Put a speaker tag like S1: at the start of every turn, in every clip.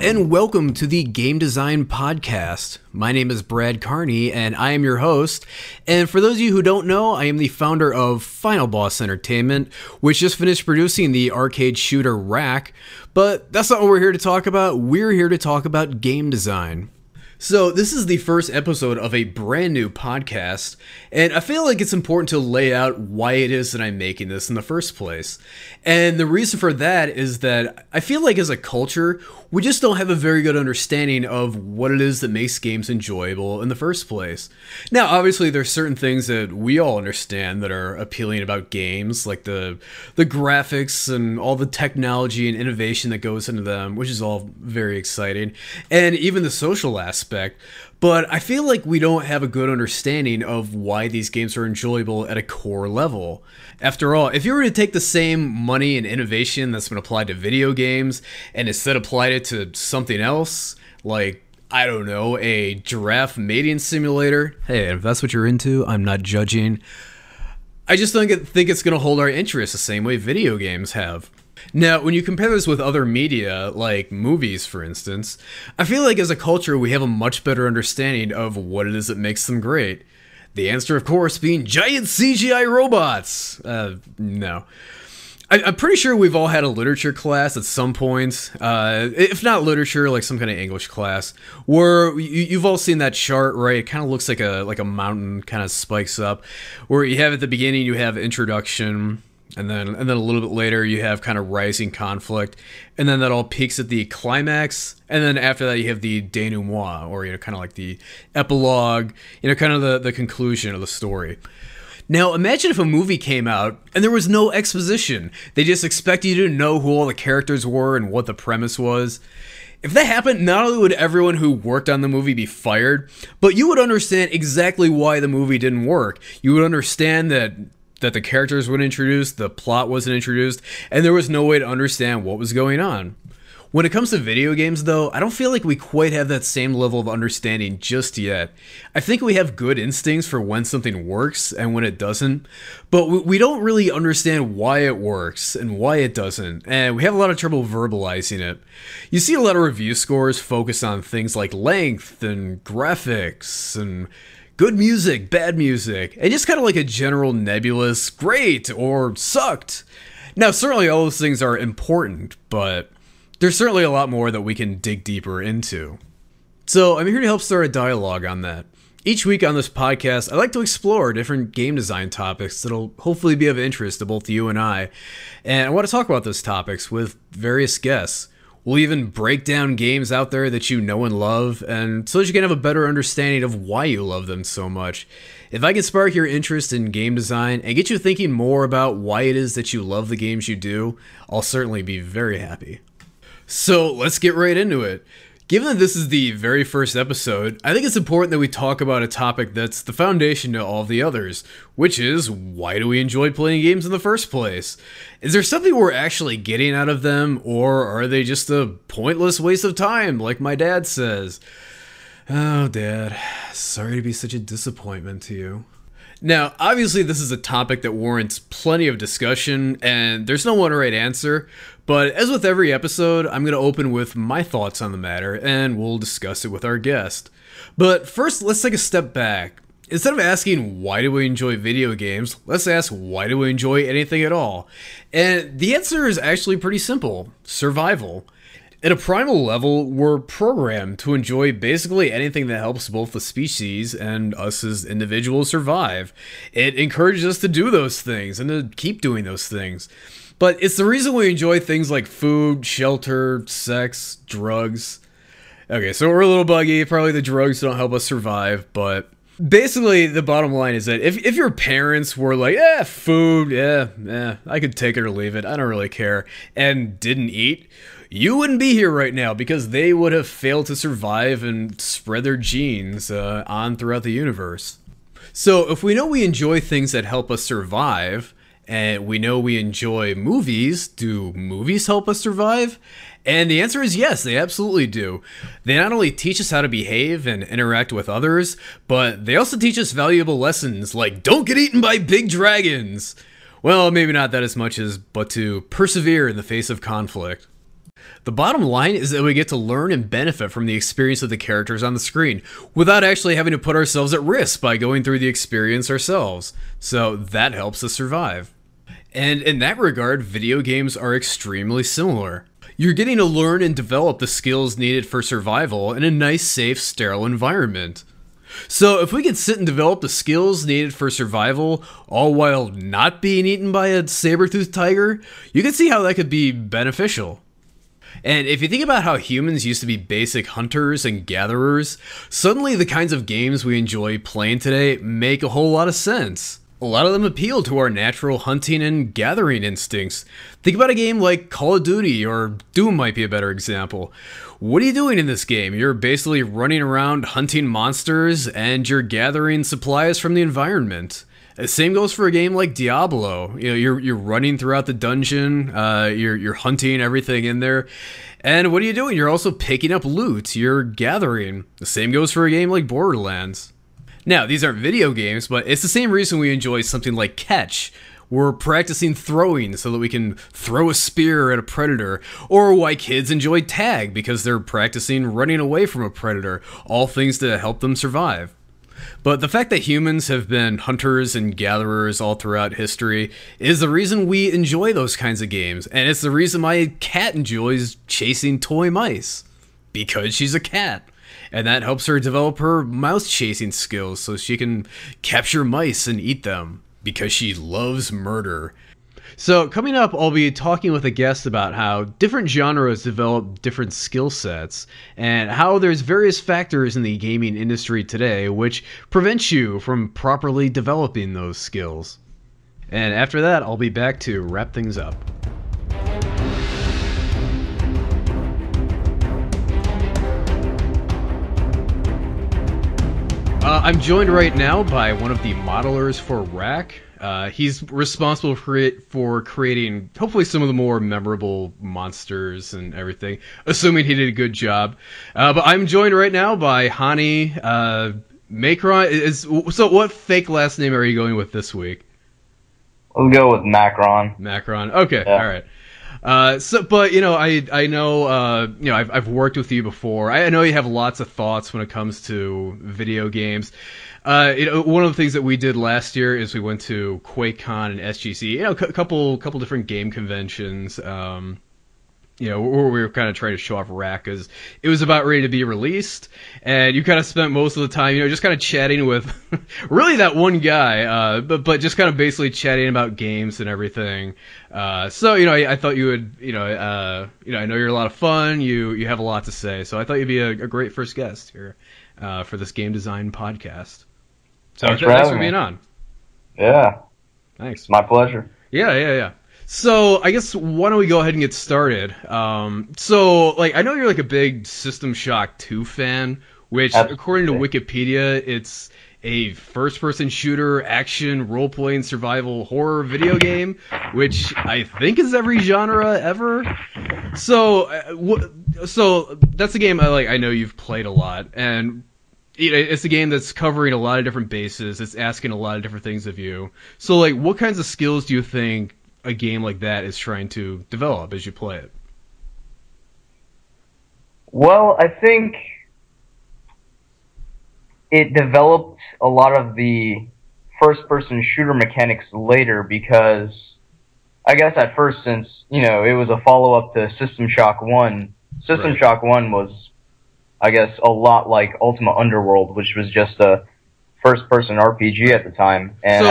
S1: and welcome to the Game Design Podcast. My name is Brad Carney, and I am your host. And for those of you who don't know, I am the founder of Final Boss Entertainment, which just finished producing the arcade shooter Wrack. But that's not what we're here to talk about. We're here to talk about game design. So this is the first episode of a brand new podcast, and I feel like it's important to lay out why it is that I'm making this in the first place. And the reason for that is that I feel like as a culture, we just don't have a very good understanding of what it is that makes games enjoyable in the first place. Now, obviously, there's certain things that we all understand that are appealing about games, like the graphics and all the technology and innovation that goes into them, which is all very exciting, and even the social aspect. But I feel like we don't have a good understanding of why these games are enjoyable at a core level. After all, if you were to take the same money and innovation that's been applied to video games and instead applied it to something else, like, I don't know, a giraffe mating simulator, hey, if that's what you're into, I'm not judging. I just don't think it's going to hold our interest the same way video games have. Now, when you compare this with other media, like movies, for instance, I feel like as a culture we have a much better understanding of what it is that makes them great. The answer, of course, being giant CGI robots. No. I'm pretty sure we've all had a literature class at some point, if not literature, like some kind of English class, where you've all seen that chart, right? It kind of looks like a mountain kind of spikes up, where you have at the beginning, you have introduction, and then a little bit later you have kind of rising conflict, and then that all peaks at the climax, and then after that you have the denouement, or kind of like the epilogue, kind of the conclusion of the story. Now imagine if a movie came out and there was no exposition. They just expect you to know who all the characters were and what the premise was. If that happened, not only would everyone who worked on the movie be fired, but you would understand exactly why the movie didn't work. You would understand that the characters weren't introduced, the plot wasn't introduced, and there was no way to understand what was going on. When it comes to video games, though, I don't feel like we quite have that same level of understanding just yet. I think we have good instincts for when something works and when it doesn't, but we don't really understand why it works and why it doesn't, and we have a lot of trouble verbalizing it. You see a lot of review scores focus on things like length and graphics and good music, bad music, and just kind of like a general nebulous great or sucked. Now, certainly all those things are important, but there's certainly a lot more that we can dig deeper into. So I'm here to help start a dialogue on that. Each week on this podcast, I like to explore different game design topics that'll hopefully be of interest to both you and I want to talk about those topics with various guests. We'll even break down games out there that you know and love, and so that you can have a better understanding of why you love them so much. If I can spark your interest in game design and get you thinking more about why it is that you love the games you do, I'll certainly be very happy. So let's get right into it. Given that this is the very first episode, I think it's important that we talk about a topic that's the foundation to all of the others, which is, why do we enjoy playing games in the first place? Is there something we're actually getting out of them, or are they just a pointless waste of time, like my dad says? Oh, Dad, sorry to be such a disappointment to you. Now, obviously this is a topic that warrants plenty of discussion, and there's no one right answer, but as with every episode, I'm going to open with my thoughts on the matter, and we'll discuss it with our guest. But first, let's take a step back. Instead of asking why do we enjoy video games, let's ask why do we enjoy anything at all? And the answer is actually pretty simple: survival. At a primal level, we're programmed to enjoy basically anything that helps both the species and us as individuals survive. It encourages us to do those things and to keep doing those things. But it's the reason we enjoy things like food, shelter, sex, drugs. Okay, so we're a little buggy. Probably the drugs don't help us survive, but basically the bottom line is that if your parents were like, food, I could take it or leave it, I don't really care, and didn't eat, you wouldn't be here right now because they would have failed to survive and spread their genes on throughout the universe. So if we know we enjoy things that help us survive, and we know we enjoy movies, do movies help us survive? And the answer is yes, they absolutely do. They not only teach us how to behave and interact with others, but they also teach us valuable lessons like don't get eaten by big dragons. Well, maybe not that as much as, but to persevere in the face of conflict. The bottom line is that we get to learn and benefit from the experience of the characters on the screen without actually having to put ourselves at risk by going through the experience ourselves. So that helps us survive. And in that regard, video games are extremely similar. You're getting to learn and develop the skills needed for survival in a nice, safe, sterile environment. So if we could sit and develop the skills needed for survival, all while not being eaten by a saber-toothed tiger, you can see how that could be beneficial. And if you think about how humans used to be basic hunters and gatherers, suddenly the kinds of games we enjoy playing today make a whole lot of sense. A lot of them appeal to our natural hunting and gathering instincts. Think about a game like Call of Duty, or Doom might be a better example. What are you doing in this game? You're basically running around hunting monsters and you're gathering supplies from the environment. The same goes for a game like Diablo. You know, you're running throughout the dungeon, you're hunting everything in there. And what are you doing? You're also picking up loot, you're gathering. The same goes for a game like Borderlands. Now, these aren't video games, but it's the same reason we enjoy something like Catch. We're practicing throwing so that we can throw a spear at a predator, or why kids enjoy tag because they're practicing running away from a predator, all things to help them survive. But the fact that humans have been hunters and gatherers all throughout history is the reason we enjoy those kinds of games, and it's the reason my cat enjoys chasing toy mice. Because she's a cat. And that helps her develop her mouse chasing skills so she can capture mice and eat them. Because she loves murder. So coming up, I'll be talking with a guest about how different genres develop different skill sets and how there's various factors in the gaming industry today which prevent you from properly developing those skills. And after that, I'll be back to wrap things up. I'm joined right now by one of the modelers for Wrack. He's responsible for creating hopefully some of the more memorable monsters and everything, assuming he did a good job. But I'm joined right now by Hani Makron. So what fake last name are you going with this week?
S2: Let's go with Makron.
S1: Makron. Okay,
S2: yeah.
S1: All right. But you know, I know, you know, I've worked with you before. I know you have lots of thoughts when it comes to video games. You know, one of the things that we did last year is we went to QuakeCon and SGC. You know, a couple different game conventions. You know, where we were kind of trying to show off Wrack because it was about ready to be released, and you kind of spent most of the time, you know, just kind of chatting with really that one guy, but just kind of basically chatting about games and everything. So you know, I thought you would, you know, I know you're a lot of fun. You have a lot to say, so I thought you'd be a great first guest here for this game design podcast. So thanks for being on.
S2: Yeah.
S1: Thanks.
S2: My pleasure.
S1: Yeah. So I guess why don't we go ahead and get started? So like I know you're like a big System Shock 2 fan, which
S2: Absolutely.
S1: According to Wikipedia, it's a first-person shooter, action, role-playing, survival, horror video game, which I think is every genre ever. So so that's a game I know you've played a lot, and you know, it's a game that's covering a lot of different bases. It's asking a lot of different things of you. So like, what kinds of skills do you think a game like that is trying to develop as you play it?
S2: Well, I think it developed a lot of the first-person shooter mechanics later because I guess at first, since, you know, it was a follow-up to System Shock 1, System Shock 1 was, I guess, a lot like Ultima Underworld, which was just a first-person RPG at the time. And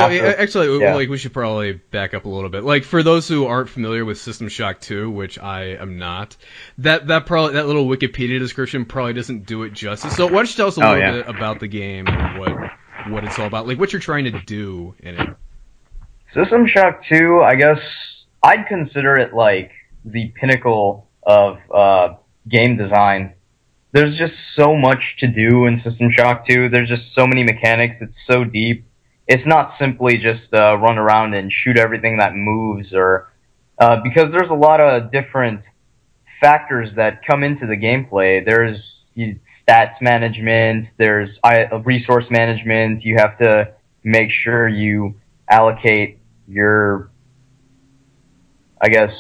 S1: so like we should probably back up a little bit. Like for those who aren't familiar with System Shock 2, which I am not, that little Wikipedia description probably doesn't do it justice. So why don't you tell us a little bit about the game and what it's all about, like what you're trying to do in it.
S2: System Shock 2, I guess I'd consider it like the pinnacle of game design. There's just so much to do in System Shock 2. There's just so many mechanics. It's so deep. It's not simply just run around and shoot everything that moves, or because there's a lot of different factors that come into the gameplay. There's stats management. There's resource management. You have to make sure you allocate your, I guess,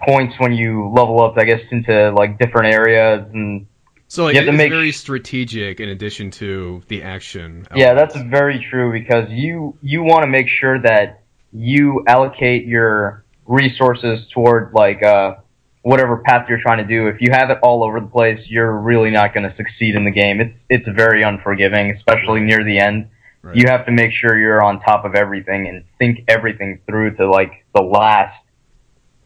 S2: points when you level up, I guess, into like different areas, and
S1: So like
S2: you have to
S1: it's
S2: make.
S1: very strategic in addition to the action
S2: Yeah, that's
S1: elements.
S2: very true because you want to make sure that you allocate your resources toward like whatever path you're trying to do. If you have it all over the place, you're really not going to succeed in the game. It's very unforgiving, especially
S1: Right.
S2: near the end.
S1: Right.
S2: You have to make sure you're on top of everything and think everything through to like the last,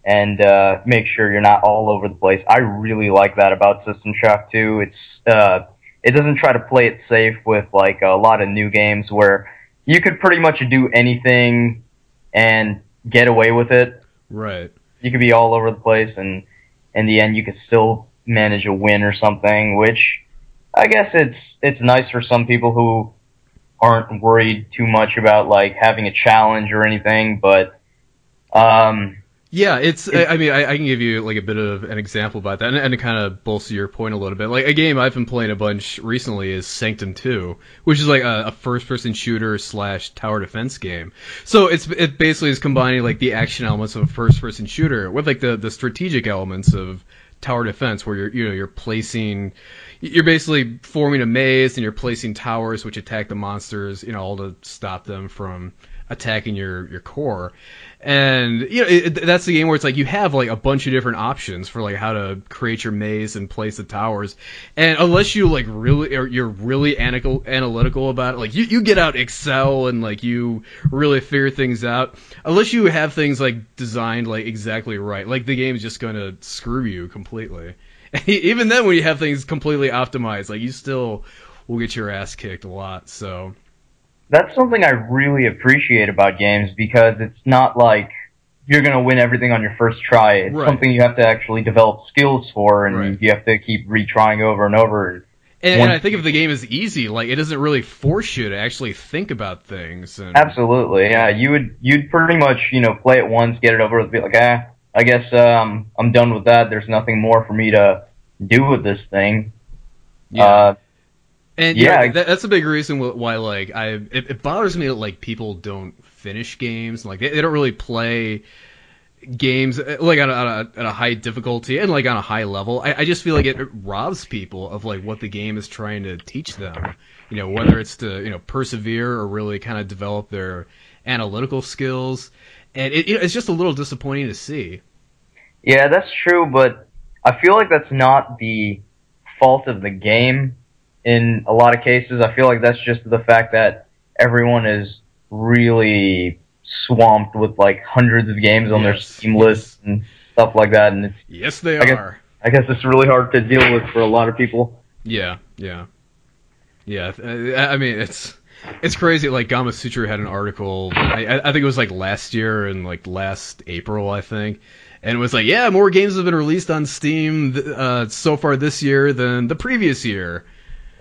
S2: and make sure you're not all over the place. I really like that about System Shock 2. It doesn't try to play it safe with like a lot of new games where you could pretty much do anything and get away with it.
S1: Right.
S2: You could be all over the place, and in the end, you could still manage a win or something. Which I guess it's nice for some people who aren't worried too much about like having a challenge or anything, but um,
S1: Yeah, I mean, I can give you like a bit of an example about that, and to kind of bolster your point a little bit. Like a game I've been playing a bunch recently is Sanctum 2, which is like a first-person shooter slash tower defense game. So it basically is combining like the action elements of a first-person shooter with like the strategic elements of tower defense, where you're basically forming a maze and you're placing towers which attack the monsters, all to stop them from attacking your core. And that's the game where it's like you have like a bunch of different options for like how to create your maze and place the towers. And unless you like you're really analytical about it, like you get out Excel and like you really figure things out. Unless you have things like designed like exactly right, like the game's just gonna screw you completely. Even then, when you have things completely optimized, like you still will get your ass kicked a lot. So
S2: that's something I really appreciate about games because it's not like you're going to win everything on your first try. It's
S1: right.
S2: something you have to actually develop skills for, and
S1: Right.
S2: you have to keep retrying over and over.
S1: And I think if the game is easy, like it doesn't really force you to actually think about things. And
S2: Absolutely, yeah. You'd pretty much play it once, get it over with, be like, I guess I'm done with that. There's nothing more for me to do with this thing.
S1: yeah. And
S2: Yeah,
S1: that's a big reason why like it bothers me that like people don't finish games, like they don't really play games like on a high difficulty and like on a high level. I just feel like it robs people of like what the game is trying to teach them. Whether it's to persevere or really kind of develop their analytical skills, and it's just a little disappointing to see.
S2: yeah, that's true, but I feel like that's not the fault of the game in a lot of cases. I feel like that's just the fact that everyone is really swamped with like hundreds of games on their Steam list and stuff like that, and
S1: Yes, they
S2: I guess,
S1: are.
S2: I guess it's really hard to deal with for a lot of people.
S1: Yeah. I mean, it's crazy. Like Gama Sutra had an article. I think it was like last year and like last April, I think. And it was like, yeah, more games have been released on Steam so far this year than the previous year.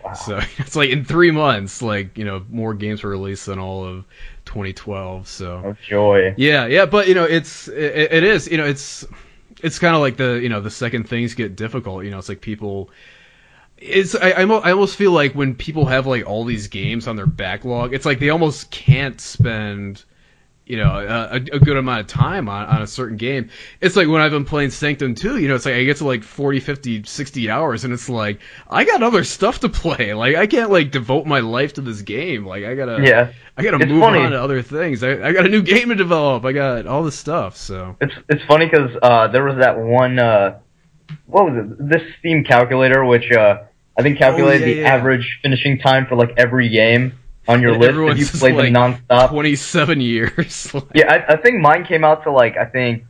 S2: Wow.
S1: So it's like in 3 months, like more games were released than all of 2012. So
S2: Oh joy.
S1: yeah, but it is, it's kind of like the second things get difficult. It's like people. I almost feel like when people have like all these games on their backlog, it's like they almost can't spend a good amount of time on a certain game. It's like when I've been playing Sanctum 2, it's like I get to like 40, 50, 60 hours and it's like I got other stuff to play. Like I can't like devote my life to this game. Like I gotta
S2: It's
S1: move
S2: funny.
S1: on to other things. I got a new game to develop. I got all this stuff. So
S2: It's funny because there was that one what was it? This Steam calculator which I think calculated the average finishing time for like every game on your list if you played them nonstop.
S1: 27 years.
S2: Yeah, I think mine came out to like I think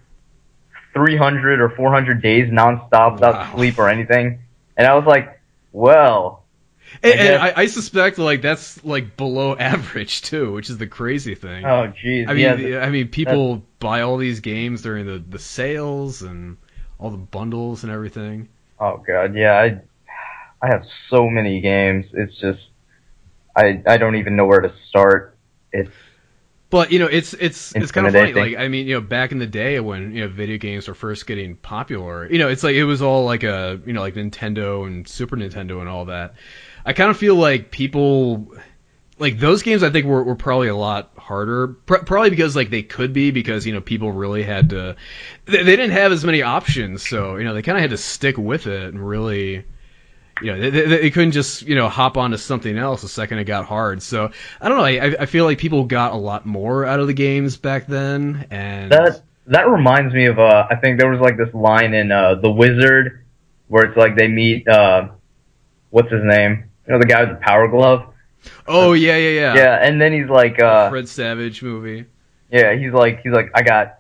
S2: 300 or 400 days nonstop without sleep or anything, and I was like, well.
S1: And I suspect like that's like below average too, which is the crazy thing.
S2: Oh jeez.
S1: I mean, people buy all these games during the sales and all the bundles and everything.
S2: Oh god, yeah. I have so many games. It's just I don't even know where to start.
S1: But it's kind of funny. Like I mean, back in the day when video games were first getting popular, it's like it was all like like Nintendo and Super Nintendo and all that. I kind of feel like people like those games I think were probably a lot harder, probably because like they could be, because people really had to, they didn't have as many options, so they kind of had to stick with it and really. They couldn't just hop onto something else the second it got hard. So I don't know. I feel like people got a lot more out of the games back then, and
S2: that reminds me of I think there was like this line in The Wizard where it's like they meet what's his name? The guy with the power glove.
S1: Oh yeah.
S2: Yeah, and then he's like
S1: the Fred Savage movie.
S2: Yeah, he's like I got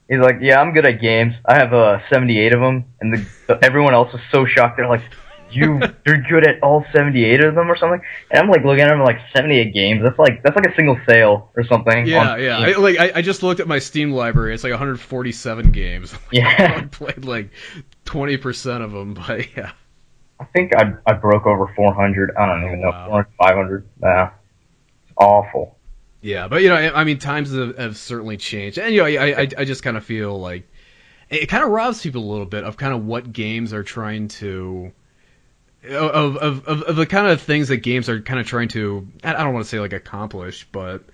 S2: he's like, yeah, I'm good at games. I have 78 of them, and everyone else is so shocked. They're like, you're good at all 78 of them or something. And I'm like looking at them like 78 games. That's like a single sale or something.
S1: Yeah. I just looked at my Steam library. It's like 147 games.
S2: Yeah,
S1: I played like 20% of them, but yeah.
S2: I think I broke over 400. I don't even know,
S1: wow.
S2: 400, 500. Nah, it's awful.
S1: Yeah, but I mean, times have certainly changed, and I just kind of feel like it kind of robs people a little bit of kind of what games are trying to, of the kind of things that games are kind of trying to. I don't want to say like accomplish, but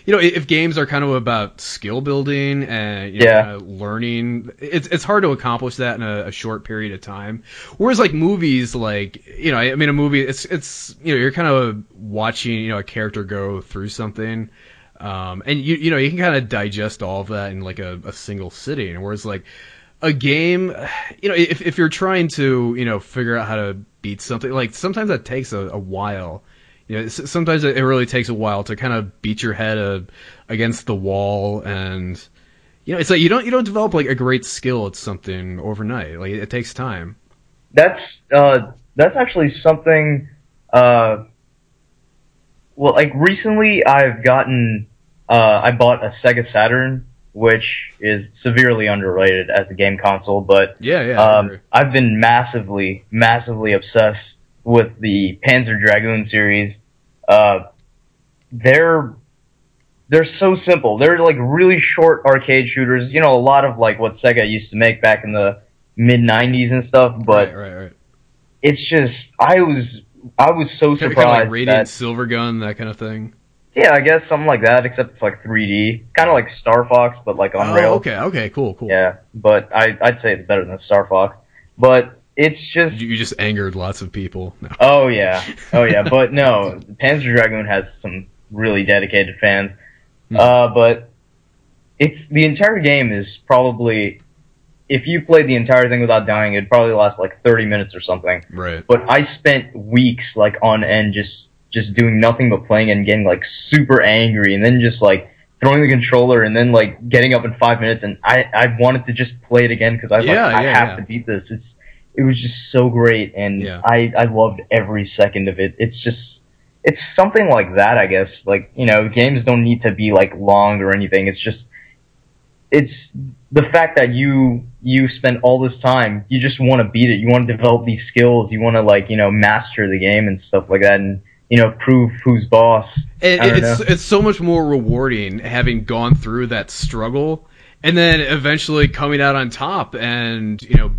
S1: if games are kind of about skill building and kind of learning, it's hard to accomplish that in a short period of time. Whereas like movies, like I mean, a movie, it's you're kind of watching a character go through something, and you can kind of digest all of that in like a single sitting. Whereas like a game, if you're trying to figure out how to beat something, like sometimes that takes a while. Sometimes it really takes a while to kind of beat your head against the wall, and it's like you don't develop like a great skill at something overnight. Like it takes time.
S2: That's actually something. Well, like recently I've gotten I bought a Sega Saturn, which is severely underrated as a game console, but I've been massively obsessed with the Panzer Dragoon series. They're so simple. They're like really short arcade shooters. A lot of like what Sega used to make back in the mid '90s and stuff. But
S1: right.
S2: It's just I was so surprised.
S1: Kind of like Radiant Silvergun, that kind of thing.
S2: Yeah, I guess something like that, except it's like 3D, kind of like Star Fox, but like on rails.
S1: Okay, cool.
S2: Yeah, but I'd say it's better than Star Fox. But it's just
S1: you just angered lots of people. No.
S2: Oh yeah. But no, Panzer Dragoon has some really dedicated fans. But the entire game is probably, if you played the entire thing without dying, it'd probably last like 30 minutes or something.
S1: Right.
S2: But I spent weeks like on end just doing nothing but playing and getting like super angry, and then just like throwing the controller, and then like getting up in 5 minutes, and I wanted to just play it again because I was I have to beat this. It was just so great, and I loved every second of it. It's something like that, I guess. Like, games don't need to be like long or anything. It's the fact that you spend all this time, you just want to beat it. You want to develop these skills. You want to like, master the game and stuff like that, and prove who's boss.
S1: It's so much more rewarding having gone through that struggle and then eventually coming out on top and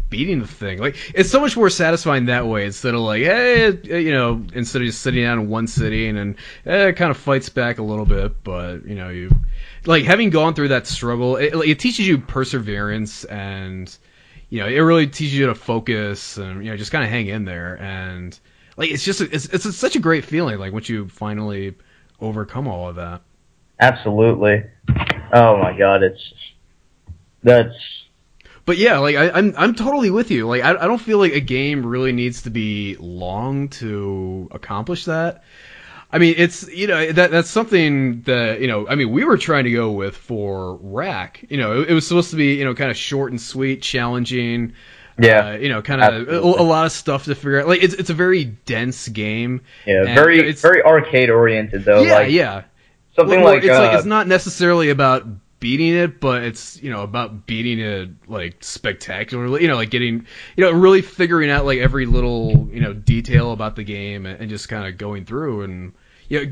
S1: beating the thing. Like, it's so much more satisfying that way, instead of like, hey, instead of just sitting down in one sitting and it kind of fights back a little bit, but you like having gone through that struggle, it teaches you perseverance, and it really teaches you to focus and just kind of hang in there. And like, it's just it's such a great feeling, like once you finally overcome all of that.
S2: Absolutely. Oh my god,
S1: But yeah, like I'm totally with you. Like I don't feel like a game really needs to be long to accomplish that. I mean, it's that's something that I mean, we were trying to go with for Wrack. It was supposed to be kind of short and sweet, challenging.
S2: Yeah.
S1: Kind of a lot of stuff to figure out. Like it's a very dense game.
S2: Yeah, very arcade oriented though.
S1: Yeah.
S2: Something
S1: it's not necessarily about beating it, but it's about beating it like spectacularly. Like getting really figuring out like every little detail about the game, and just kind of going through and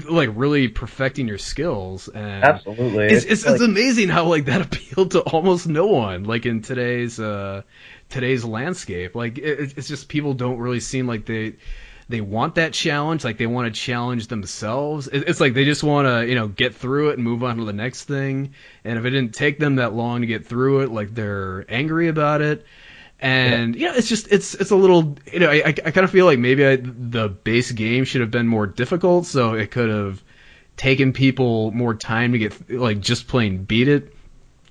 S1: like really perfecting your skills. And
S2: absolutely,
S1: it's amazing how like that appealed to almost no one. Like in today's landscape, like it's just people don't really seem like they they want that challenge, like they want to challenge themselves. It's like they just want to, get through it and move on to the next thing. And if it didn't take them that long to get through it, like they're angry about it. And it's just it's a little, I kind of feel like maybe the base game should have been more difficult, so it could have taken people more time to get like just plain beat it.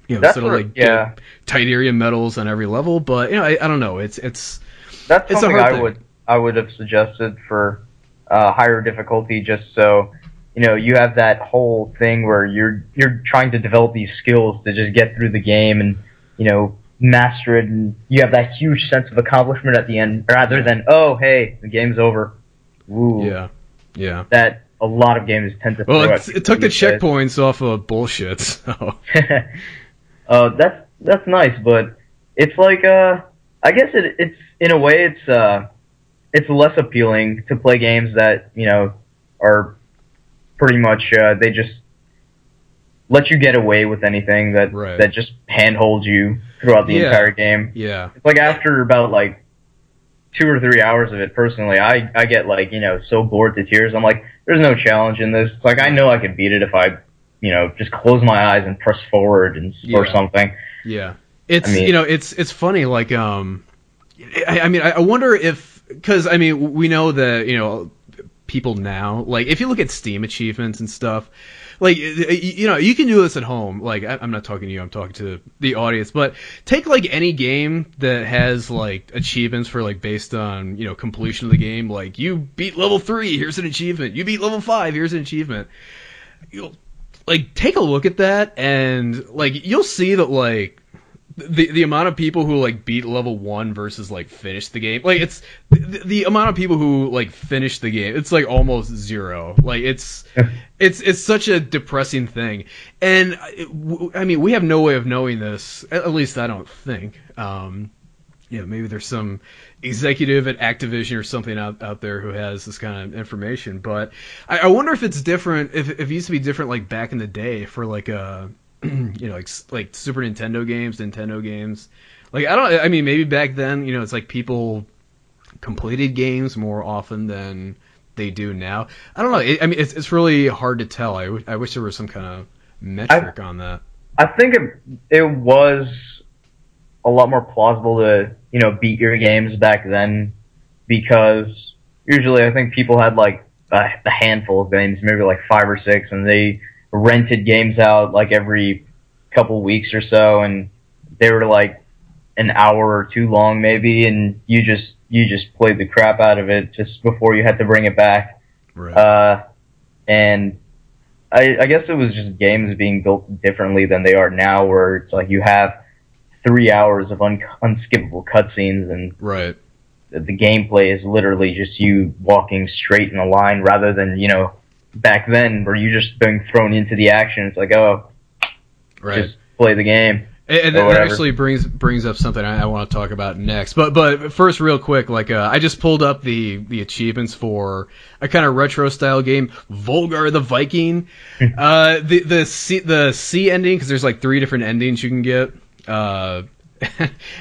S1: Instead of like get titanium medals on every level. But I don't know. It's
S2: that's
S1: it's
S2: something
S1: a hard thing.
S2: I would have suggested for higher difficulty, just so you have that whole thing where you're trying to develop these skills to just get through the game and master it, and you have that huge sense of accomplishment at the end, rather than, oh hey, the game's over. Ooh.
S1: Yeah.
S2: That a lot of games tend to.
S1: Well, it took the checkpoints off of bullshit. So.
S2: That's nice, but it's like I guess it's in a way it's less appealing to play games that are pretty much they just let you get away with anything that just handholds you throughout the entire game.
S1: Yeah,
S2: it's like after about like 2 or 3 hours of it, personally, I get like so bored to tears. I'm like, there's no challenge in this. It's like I know I can beat it if I just close my eyes and press forward or something.
S1: Yeah, it's funny. Like, I wonder if, because we know that people now, like if you look at Steam achievements and stuff, like you can do this at home. Like I'm not talking to you, I'm talking to the audience. But take like any game that has like achievements for like based on completion of the game. Like you beat level 3, here's an achievement. You beat level 5, here's an achievement. Like take a look at that, and like you'll see that like the amount of people who like beat level 1 versus like finish the game, like it's the amount of people who like finish the game, it's like almost zero. Like it's such a depressing thing, and we have no way of knowing this. At least I don't think. Maybe there's some executive at Activision or something out there who has this kind of information. But I wonder if it's different, if it used to be different like back in the day for like like Super Nintendo games. Like maybe back then, it's like people completed games more often than they do now. I don't know. It's really hard to tell. I wish there was some kind of metric on that.
S2: I think it was a lot more plausible to beat your games back then, because usually I think people had like a handful of games, maybe like 5 or 6, and they rented games out like every couple weeks or so, and they were like an hour or 2 long maybe, and you just played the crap out of it just before you had to bring it back.
S1: Right.
S2: And I guess it was just games being built differently than they are now, where it's like you have 3 hours of unskippable cutscenes, and
S1: right.
S2: The gameplay is literally just you walking straight in a line, rather than back then where you're just being thrown into the action. It's like, oh, just play the game.
S1: And that actually brings up something I want to talk about next. But first, real quick, like I just pulled up the achievements for a kind of retro style game, Volgar the Viking. The C ending, because there's like 3 different endings you can get. The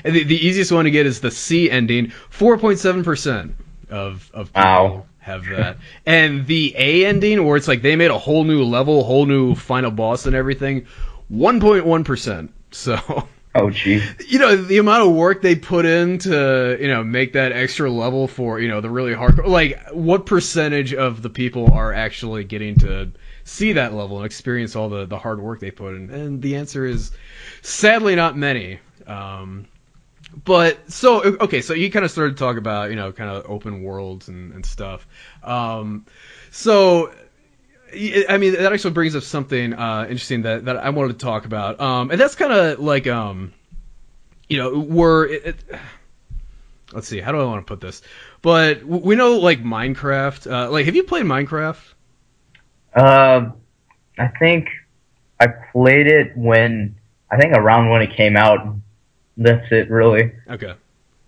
S1: easiest one to get is the C ending. 4.7% of people have that. And the A ending, where it's like they made a whole new level, whole new final boss and everything, 1.1%. So,
S2: oh gee,
S1: the amount of work they put in to make that extra level for the really hardcore. Like, what percentage of the people are actually getting to see that level and experience all the hard work they put in? And the answer is sadly not many. But so you kind of started to talk about kind of open worlds and stuff. So that actually brings up something interesting that I wanted to talk about. And that's kind of like let's see, how do I want to put this? But we know like Minecraft. Like, have you played Minecraft?
S2: I think I played it around when it came out. That's it, really.
S1: Okay.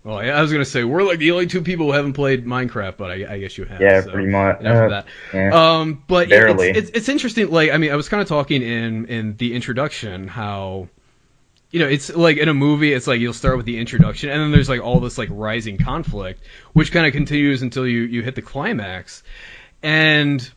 S1: Well, I was gonna say we're like the only 2 people who haven't played Minecraft, but I guess you have.
S2: Yeah,
S1: so
S2: pretty much.
S1: Enough of that.
S2: Yeah.
S1: But
S2: barely.
S1: It's interesting. Like, I was kind of talking in the introduction how it's like in a movie, it's like you'll start with the introduction, and then there's like all this like rising conflict, which kind of continues until you hit the climax. And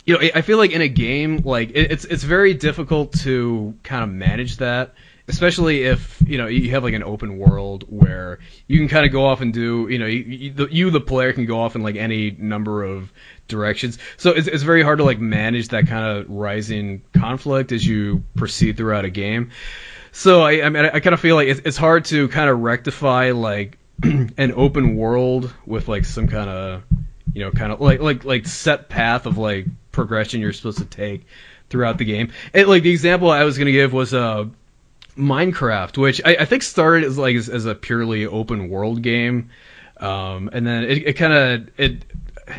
S1: I feel like in a game, like it's very difficult to kind of manage that, especially if you have like an open world where you can kind of go off and do the player can go off in like any number of directions. So it's very hard to like manage that kind of rising conflict as you proceed throughout a game. So I mean I kind of feel like it's hard to kind of rectify like an open world with like some kind of kind of like set path of like progression you're supposed to take throughout the game. And like the example I was gonna give was Minecraft, which I think started as a purely open world game, and then it kind of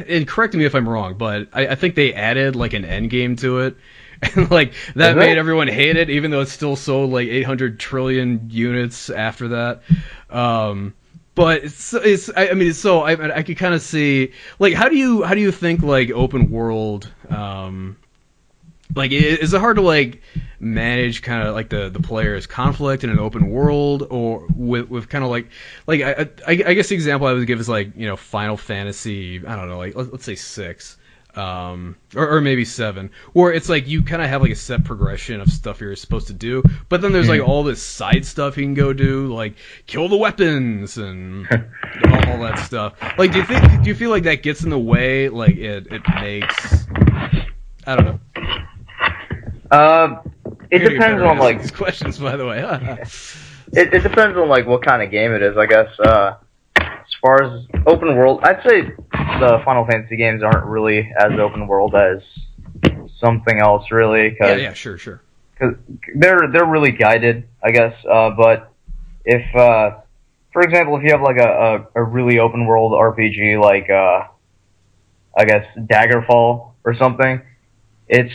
S1: and correct me if I'm wrong, but I think they added like an end game to it. And like that made everyone hate it, even though it still sold like 800 trillion units after that. But I could kind of see like how do you think like open world like is it hard to like manage kind of like the player's conflict in an open world or with kind of like I guess the example I would give is like Final Fantasy, I don't know, like let's say 6. Or maybe 7, where it's like you kind of have like a set progression of stuff you're supposed to do, but then there's like all this side stuff you can go do, like kill the weapons and all that stuff. Like, do you feel like that gets in the way? Like it makes, I don't know.
S2: It depends on like
S1: these questions, by the way.
S2: it depends on like what kind of game it is, I guess. As far as open world, I'd say the Final Fantasy games aren't really as open world as something else, really.
S1: Yeah, sure.
S2: Because they're really guided, I guess. But if, for example, if you have like a really open world RPG, like I guess Daggerfall or something, it's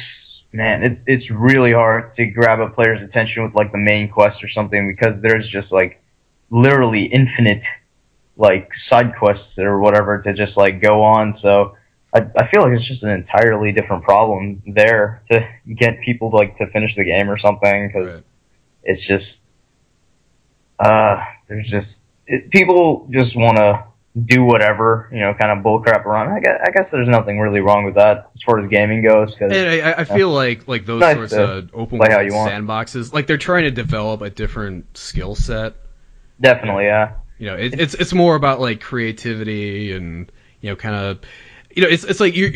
S2: really hard to grab a player's attention with like the main quest or something, because there's just like literally infinite like side quests or whatever to just like go on. So I feel like it's just an entirely different problem there to get people like to finish the game or something, because it's just people just want to do whatever, kind of bullcrap around. I guess there's nothing really wrong with that as far as gaming goes.
S1: And I feel like those
S2: nice
S1: sorts of open world sandboxes, like they're trying to develop a different skill set.
S2: Definitely, yeah.
S1: It's more about like creativity and kind of it's like you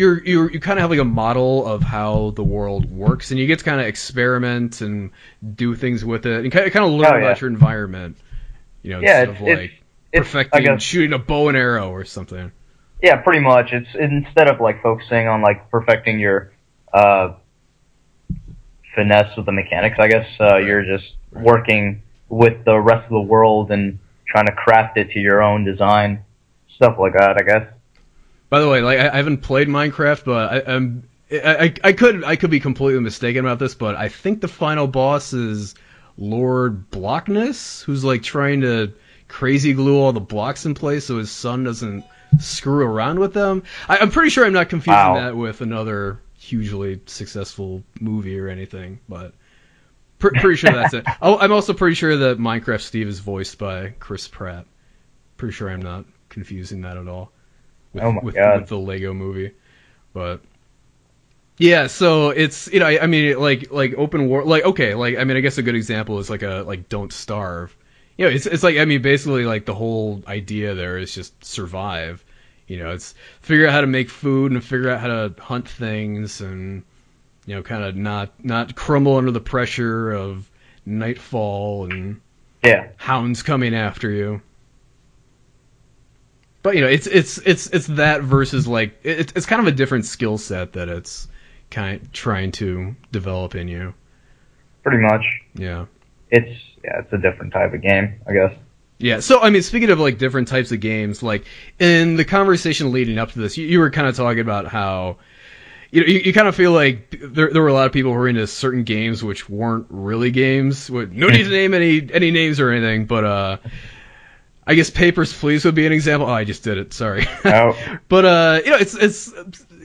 S1: kind of have like a model of how the world works, and you get to kind of experiment and do things with it and kind of learn about your environment. Instead of like perfecting shooting a bow and arrow or something.
S2: Yeah, pretty much. It's instead of like focusing on like perfecting your finesse with the mechanics, I guess you're just working with the rest of the world and trying to craft it to your own design, stuff like that, I guess.
S1: By the way, like I haven't played Minecraft, but I could be completely mistaken about this, but I think the final boss is Lord Blockness, who's like trying to crazy glue all the blocks in place so his son doesn't screw around with them. I'm pretty sure I'm not confusing that with another hugely successful movie or anything, but pretty sure that's it. I'm also pretty sure that Minecraft Steve is voiced by Chris Pratt. Pretty sure I'm not confusing that at all with the Lego movie. But yeah, so it's I mean like open world, like okay, like I mean I guess a good example is like Don't Starve. It's like I mean basically like the whole idea there is just survive. It's figure out how to make food and figure out how to hunt things and kind of not crumble under the pressure of nightfall and hounds coming after you. But it's that versus like it's kind of a different skill set that it's kind of trying to develop in you.
S2: Pretty much.
S1: Yeah.
S2: It's a different type of game, I guess.
S1: Yeah, so I mean, speaking of like different types of games, like in the conversation leading up to this, you were kind of talking about how you kind of feel like there were a lot of people who were into certain games which weren't really games. No need to name any names or anything, but I guess Papers, Please would be an example. Oh, I just did it. Sorry.
S2: Oh.
S1: But it's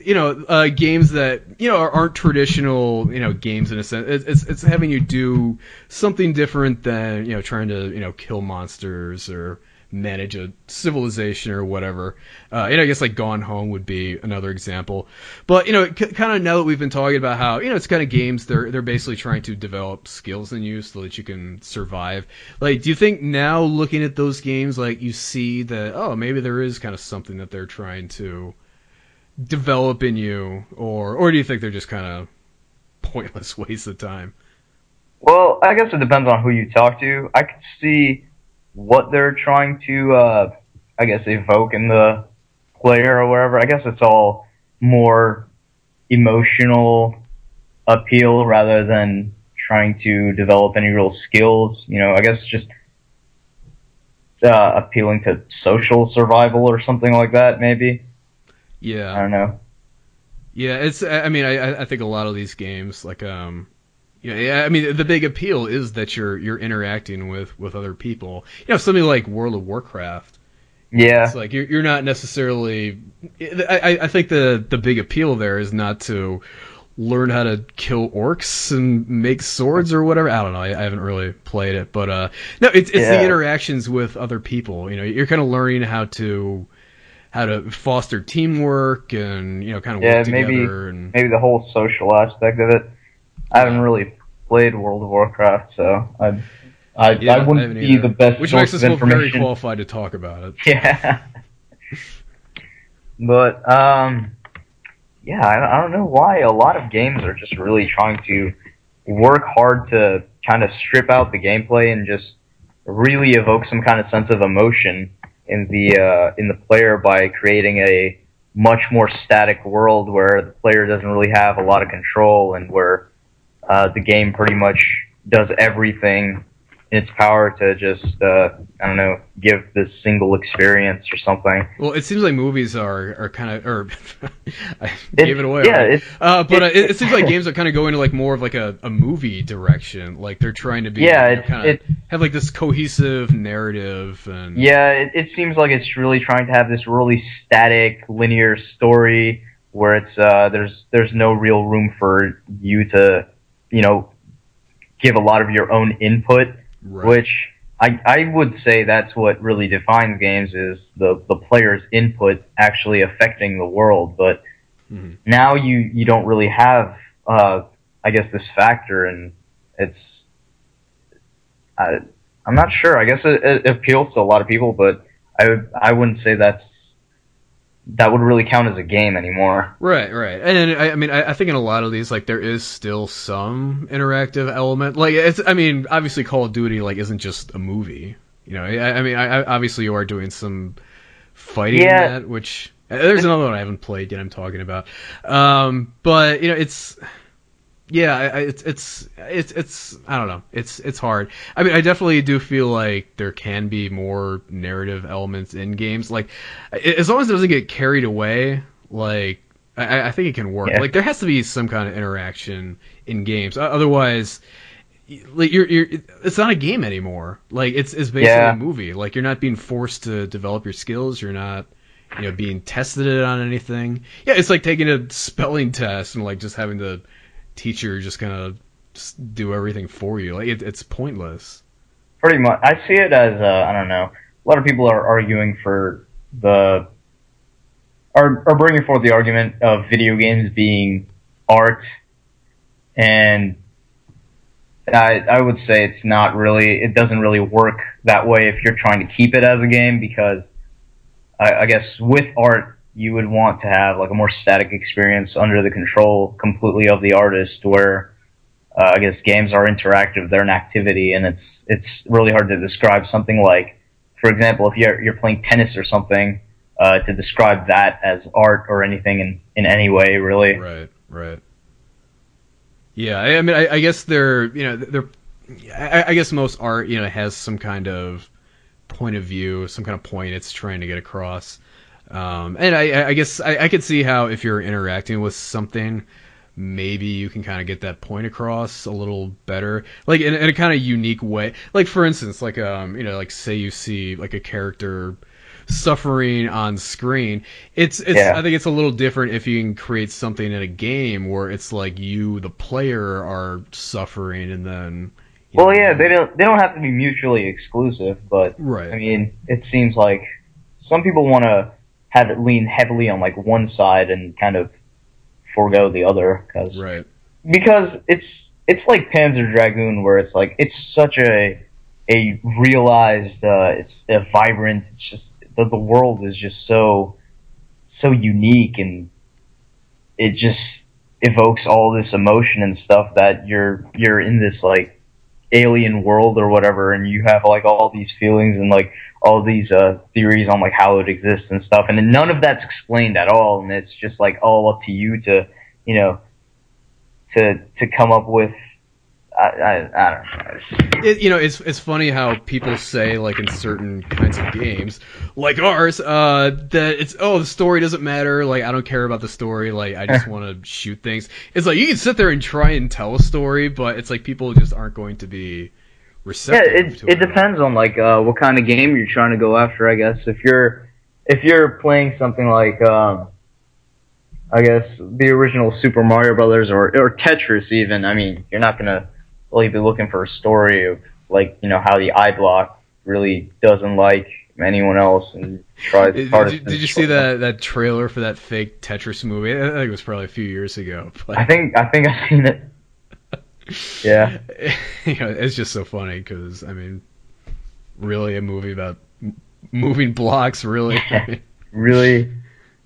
S1: games that aren't traditional games in a sense. It's having you do something different than trying to kill monsters or manage a civilization or whatever. I guess like Gone Home would be another example. But kind of now that we've been talking about how it's kind of games, they're basically trying to develop skills in you so that you can survive. Like, do you think now looking at those games, like you see that maybe there is kind of something that they're trying to develop in you, or do you think they're just kind of pointless waste of time?
S2: Well, I guess it depends on who you talk to. I could see what they're trying to, I guess, evoke in the player or whatever. I guess it's all more emotional appeal rather than trying to develop any real skills. I guess just appealing to social survival or something like that, maybe.
S1: Yeah.
S2: I don't know.
S1: Yeah, I think a lot of these games, like, the big appeal is that you're interacting with other people. Something like World of Warcraft.
S2: Yeah.
S1: It's like you're not necessarily. I think the big appeal there is not to learn how to kill orcs and make swords or whatever. I don't know. I haven't really played it, but no, it's the interactions with other people. You're kind of learning how to foster teamwork and kind of work together.
S2: Maybe the whole social aspect of it. I haven't really played World of Warcraft, so I wouldn't be the best
S1: which
S2: source
S1: makes us
S2: of
S1: both very
S2: information.
S1: qualified to talk about it.
S2: Yeah. But yeah, I don't know why a lot of games are just really trying to work hard to kind of strip out the gameplay and just really evoke some kind of sense of emotion in the player by creating a much more static world where the player doesn't really have a lot of control and where the game pretty much does everything in its power to just, I don't know, give this single experience or something.
S1: Well, it seems like movies are kind of, or I gave it away.
S2: Yeah,
S1: right? But it seems like games are kind of going to like more of like a movie direction. Like they're trying to be, have like this cohesive narrative. And
S2: yeah, it seems like it's really trying to have this really static, linear story where it's there's no real room for you to give a lot of your own input, right. Which I would say that's what really defines games is the player's input actually affecting the world. But now you don't really have, I guess, this factor, and it's I'm not sure. I guess it appeals to a lot of people, but I wouldn't say that would really count as a game anymore.
S1: Right. And I think in a lot of these, like, there is still some interactive element. Like, obviously Call of Duty, like, isn't just a movie. Obviously you are doing some fighting in that, which, there's another one I haven't played yet I'm talking about. But, it's I don't know. It's hard. I definitely do feel like there can be more narrative elements in games. Like, as long as it doesn't get carried away, like, I think it can work. Yeah. Like, there has to be some kind of interaction in games. Otherwise, like, it's not a game anymore. Like, it's basically a movie. Like, you're not being forced to develop your skills. You're not, being tested on anything. Yeah, it's like taking a spelling test and, like, just having the teacher just kind of do everything for you. Like, it's pointless.
S2: Pretty much. I see it as, I don't know, a lot of people are arguing for are bringing forth the argument of video games being art, and I would say it's not really, it doesn't really work that way if you're trying to keep it as a game, because I guess with art, you would want to have like a more static experience under the control completely of the artist, where I guess games are interactive, they're an activity, and it's really hard to describe something like, for example, if you're playing tennis or something, to describe that as art or anything in any way, really.
S1: Right. Yeah, I guess I guess most art, has some kind of point of view, some kind of point it's trying to get across. And I guess I could see how if you're interacting with something, maybe you can kind of get that point across a little better, like in a kind of unique way. Like, for instance, like like say you see like a character suffering on screen. It's
S2: Yeah.
S1: I think it's a little different if you can create something in a game where it's like you, the player, are suffering, and then
S2: Well, yeah, they don't have to be mutually exclusive, but
S1: right.
S2: I mean, it seems like some people want to have it lean heavily on like one side and kind of forego the other,
S1: Right.
S2: because it's like Panzer Dragoon, where it's like it's such a realized, it's a vibrant. It's just the world is just so unique, and it just evokes all this emotion and stuff that you're in this like alien world or whatever, and you have like all these feelings and like all these theories on like how it exists and stuff, and then none of that's explained at all, and it's just like all up to you to, you know, to come up with. I don't know.
S1: It's funny how people say, like, in certain kinds of games, like ours, that it's, oh, the story doesn't matter, like, I don't care about the story, like, I just want to shoot things. It's like, you can sit there and try and tell a story, but it's like people just aren't going to be receptive to it.
S2: It depends on like what kind of game you're trying to go after, I guess. If you're playing something like I guess the original Super Mario Brothers or Tetris even, I mean, you're not gonna really be looking for a story of like, you know, how the eye block really doesn't like anyone else and tries hardest.
S1: Did you see that trailer for that fake Tetris movie? I think it was probably a few years ago. But
S2: I think I've seen it. Yeah.
S1: It's just so funny because, I mean, really a movie about moving blocks, really?
S2: Really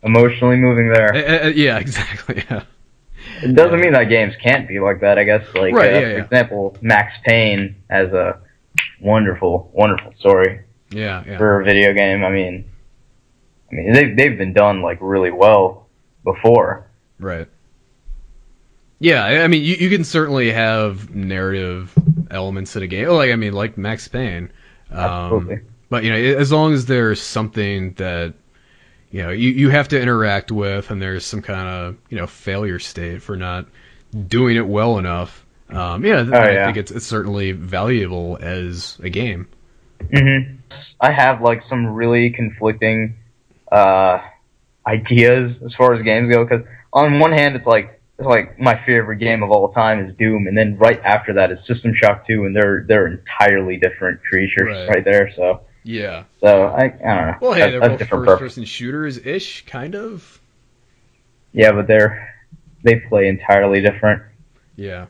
S2: emotionally moving there.
S1: Yeah, exactly, yeah.
S2: It doesn't mean that games can't be like that, I guess. Like,
S1: right,
S2: for example, Max Payne has a wonderful, wonderful story for a video game. I mean, they've been done, like, really well before.
S1: Right. Yeah, I mean, you can certainly have narrative elements in a game. Like, I mean, like Max Payne.
S2: Absolutely.
S1: But, as long as there's something that, you have to interact with, and there's some kind of, failure state for not doing it well enough. I think it's certainly valuable as a game.
S2: Mm-hmm. I have, like, some really conflicting ideas as far as games go, because on one hand, it's like my favorite game of all time is Doom, and then right after that is System Shock 2, and they're entirely different creatures right there. So
S1: yeah.
S2: So I don't know.
S1: Well, hey, they're both first-person shooters-ish, kind of.
S2: Yeah, but they play entirely different.
S1: Yeah.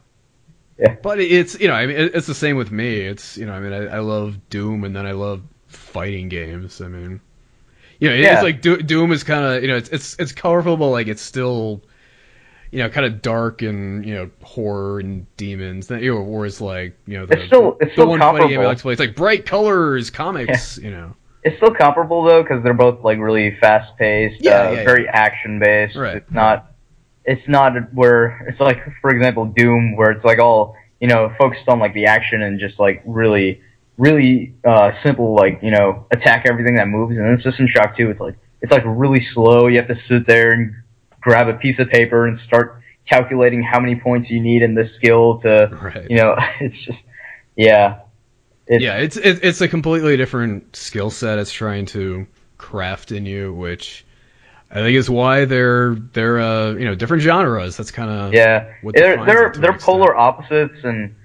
S2: Yeah.
S1: But it's it's the same with me. It's I love Doom, and then I love fighting games. I mean, it's like Doom is kind of it's colorful, but like it's still kind of dark and horror and demons. Whereas like
S2: it's still
S1: one fighting game I like to play, it's like bright colors, comics.
S2: It's still comparable though, because they're both like really fast paced, very action based.
S1: Right.
S2: It's not where it's like, for example, Doom, where it's like all focused on like the action and just like really simple, like attack everything that moves. And then System Shock 2, it's like really slow. You have to sit there and grab a piece of paper and start calculating how many points you need in the skill to, it's just,
S1: it's a completely different skill set it's trying to craft in you, which I think is why they're different genres. That's kind of what
S2: they're polar opposites, and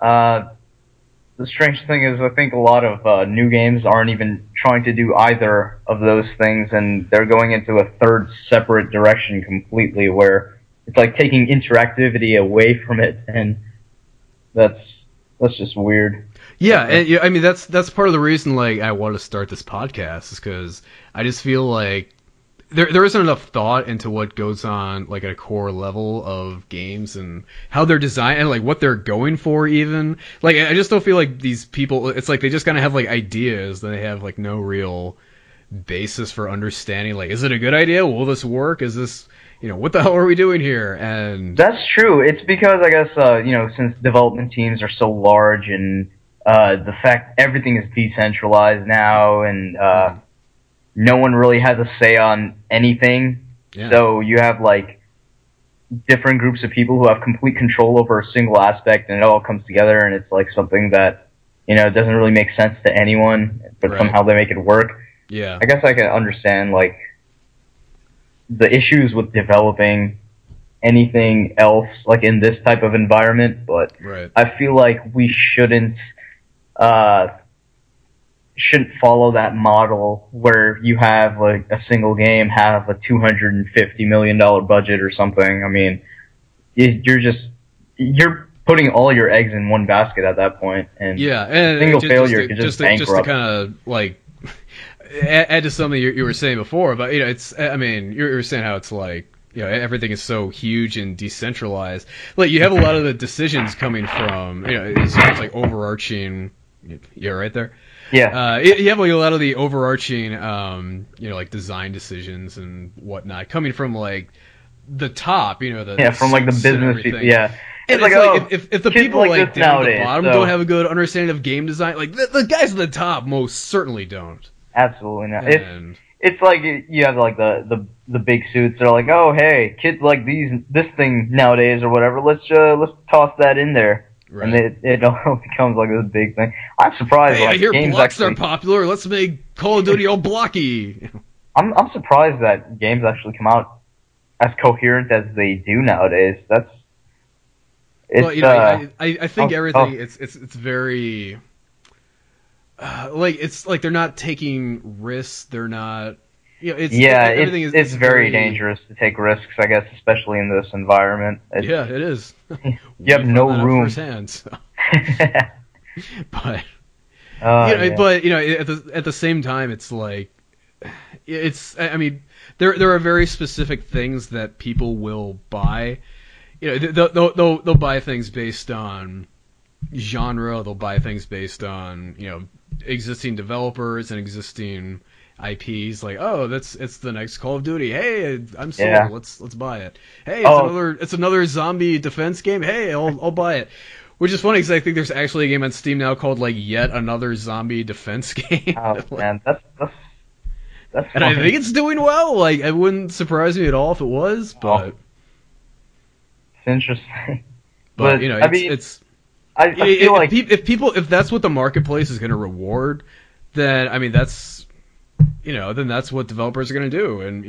S2: the strange thing is, I think a lot of new games aren't even trying to do either of those things, and they're going into a third separate direction completely, where it's like taking interactivity away from it, and that's just weird.
S1: Yeah, and I mean that's part of the reason like I want to start this podcast, is because I just feel like there isn't enough thought into what goes on like at a core level of games and how they're designed and like what they're going for even. Like I just don't feel like these people, it's like they just kind of have like ideas, they have like no real basis for understanding like, is it a good idea? Will this work? Is this, what the hell are we doing here? And
S2: that's true. It's because I guess since development teams are so large, and the fact everything is decentralized now, and no one really has a say on anything. Yeah. So you have like different groups of people who have complete control over a single aspect, and it all comes together, and it's like something that doesn't really make sense to anyone, but somehow they make it work.
S1: Yeah.
S2: I guess I can understand like the issues with developing anything else like in this type of environment, but
S1: Right.
S2: I feel like we uh shouldn't follow that model where you have like a single game have a $250 million budget or something. I mean, you're putting all your eggs in one basket at that point, and
S1: Yeah,
S2: a
S1: and
S2: single failure could just
S1: to
S2: bankrupt.
S1: kind of like add to something you were saying before, but it's I mean you were saying how it's like everything is so huge and decentralized. Like you have a lot of the decisions coming from it's like overarching. You're right there.
S2: Yeah,
S1: You have like a lot of the overarching like design decisions and whatnot coming from like the top, the
S2: from like the
S1: suits and
S2: business.
S1: everything.
S2: Yeah,
S1: And
S2: it's like,
S1: like
S2: oh,
S1: if the
S2: kids
S1: people
S2: like
S1: like
S2: this
S1: down at the
S2: nowadays,
S1: bottom
S2: so
S1: don't have a good understanding of game design, like the guys at the top most certainly don't.
S2: absolutely not.
S1: And
S2: It's like you have like the big suits. They're like, oh hey, kids like this thing nowadays or whatever. Let's toss that in there.
S1: right.
S2: And it all becomes like this big thing. I'm surprised.
S1: Hey,
S2: like,
S1: I hear
S2: games
S1: blocks
S2: actually,
S1: are popular. Let's make Call of Duty all blocky.
S2: I'm surprised that games actually come out as coherent as they do nowadays.
S1: Well, I think everything it's very like it's like they're not taking risks. They're not. Everything is
S2: it's very dangerous to take risks. I guess, especially in this environment.
S1: It is.
S2: You have no room.
S1: Firsthand, so. But
S2: yeah.
S1: but at the same time, it's like it's. I mean, there are very specific things that people will buy. They'll buy things based on genre. They'll buy things based on existing developers and existing IPs. Like, oh, it's the next Call of Duty. Hey, I'm sold.
S2: Yeah.
S1: Let's buy it. Hey, it's another zombie defense game. Hey, I'll buy it. Which is funny because I think there's actually a game on Steam now called like Yet Another Zombie Defense Game.
S2: Oh man, that's
S1: and I think it's doing well. Like, it wouldn't surprise me at all if it was, but
S2: it's interesting.
S1: But
S2: I feel like
S1: if that's what the marketplace is going to reward, then I mean then that's what developers are going to do, and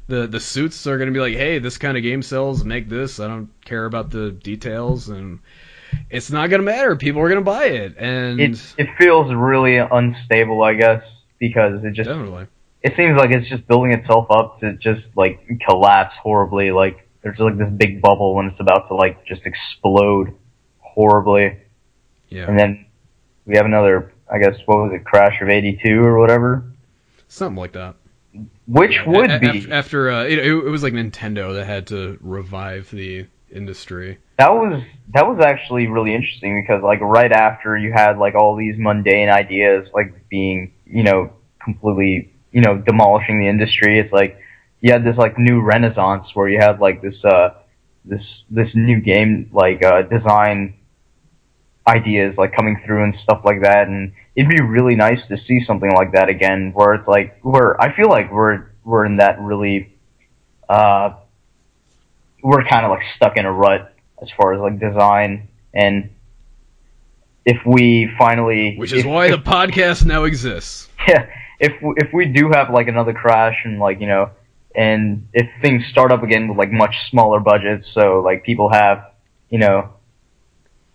S1: the suits are going to be like, hey, this kind of game sells, make this. I don't care about the details, and it's not going to matter. People are going to buy it, and
S2: it feels really unstable, I guess, because
S1: definitely
S2: it seems like it's just building itself up to just like collapse horribly. Like there's like this big bubble when it's about to like just explode horribly.
S1: Yeah.
S2: And then we have another, I guess, what was it, Crash of '82 or whatever?
S1: Something like that.
S2: Which would be
S1: after it was like Nintendo that had to revive the industry.
S2: That was actually really interesting because like right after you had like all these mundane ideas like being completely demolishing the industry. It's like you had this like new renaissance where you had like this new game like design ideas like coming through and stuff like that, and it'd be really nice to see something like that again where it's like I feel like we're in that really we're kind of like stuck in a rut as far as like design, and if we finally
S1: why the podcast now exists.
S2: Yeah, if we do have like another Crash and like and if things start up again with like much smaller budgets, so like people have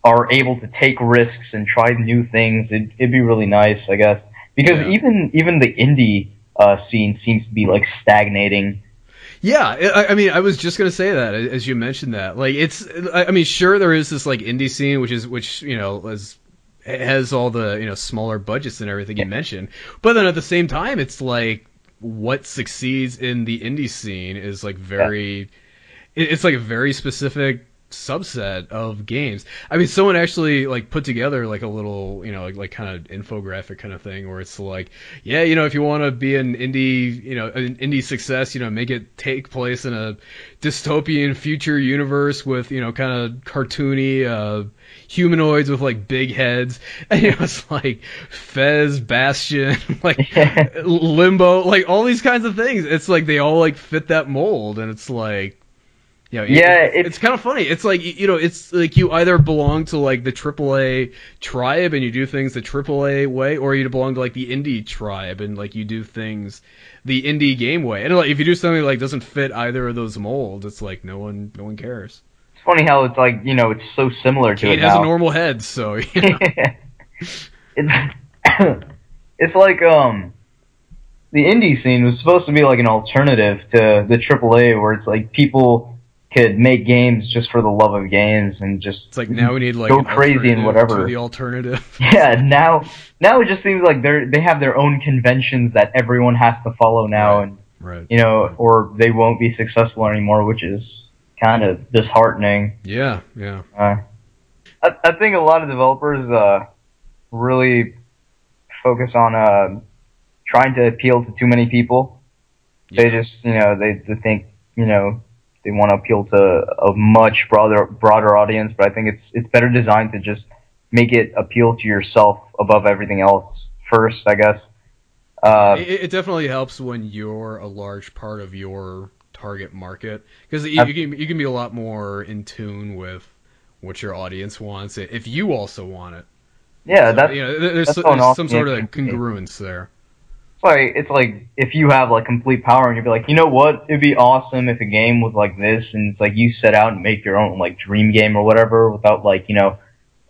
S2: are able to take risks and try new things, it'd be really nice, I guess, because even the indie scene seems to be like stagnating.
S1: Yeah, I mean, I was just gonna say that as you mentioned that. Like, I mean, sure, there is this like indie scene, which has all the smaller budgets and everything you mentioned, but then at the same time, it's like what succeeds in the indie scene is like it's like a very specific subset of games. I mean, someone actually like put together like a little like kind of infographic kind of thing where it's like, yeah, if you want to be an indie success, make it take place in a dystopian future universe with kind of cartoony humanoids with like big heads, and it's like Fez, Bastion, like Limbo, like all these kinds of things. It's like they all like fit that mold, and it's like, You know,
S2: Yeah,
S1: it's kind of funny. It's like, you know, it's like you either belong to like the AAA tribe and you do things the AAA way, or you belong to like the indie tribe and like you do things the indie game way. And like if you do something like doesn't fit either of those molds, it's like no one cares.
S2: it's funny how it's like, you know, it's so similar to
S1: Kate
S2: it
S1: has a
S2: now.
S1: normal head, so you know.
S2: It's it's like the indie scene was supposed to be like an alternative to the AAA, where it's like people could make games just for the love of games and just
S1: It's like now we need like
S2: go
S1: an
S2: crazy and
S1: alternative
S2: whatever.
S1: to the alternative.
S2: Yeah, now it just seems like they have their own conventions that everyone has to follow now,
S1: Right,
S2: and
S1: right.
S2: you know, or they won't be successful anymore, which is kind of disheartening.
S1: Yeah, yeah.
S2: I think a lot of developers really focus on trying to appeal to too many people.
S1: Yeah.
S2: They just, you know, they think, you know, they want to appeal to a much broader audience, but I think it's better designed to just make it appeal to yourself above everything else first, I guess.
S1: It definitely helps when you're a large part of your target market, because you can be a lot more in tune with what your audience wants if you also want it.
S2: Yeah,
S1: So,
S2: that's
S1: you know, there's
S2: that's so
S1: some sort of
S2: interesting to me.
S1: congruence there.
S2: It's like if you have like complete power and you'd be like, you know what, it'd be awesome if a game was like this, and it's like you set out and make your own like dream game or whatever without like, you know,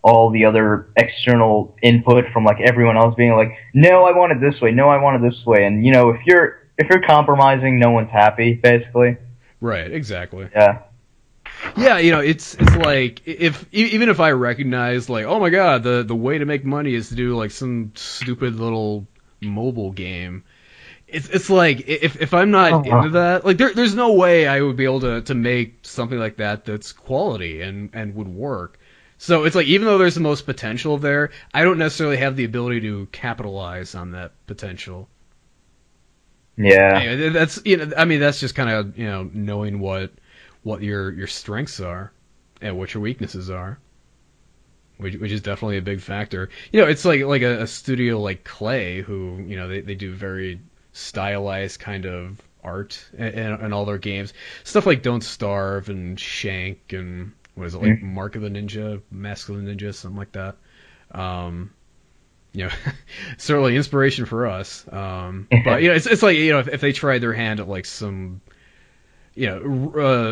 S2: all the other external input from like everyone else being like, no, I want it this way, no, I want it this way, and you know, if you're compromising, no one's happy, basically.
S1: Right, exactly.
S2: Yeah.
S1: Yeah, you know, it's like even if I recognize like, oh my god, the way to make money is to do like some stupid little mobile game. It's like if I'm not into that, like there's no way I would be able to make something like that that's quality and would work. So it's like even though there's the most potential there, I don't necessarily have the ability to capitalize on that potential.
S2: Yeah.
S1: Anyway, that's, you know, I mean, that's just kind of, you know, knowing what your strengths are and what your weaknesses are, which is definitely a big factor. You know, it's like a studio like Clay, who, you know, they do very stylized kind of art in all their games. Stuff like Don't Starve and Shank and what is it, like Mark of the Ninja, Mask of the Ninja, something like that. You know, certainly inspiration for us. But you know, it's like, you know, if they tried their hand at like some, you know,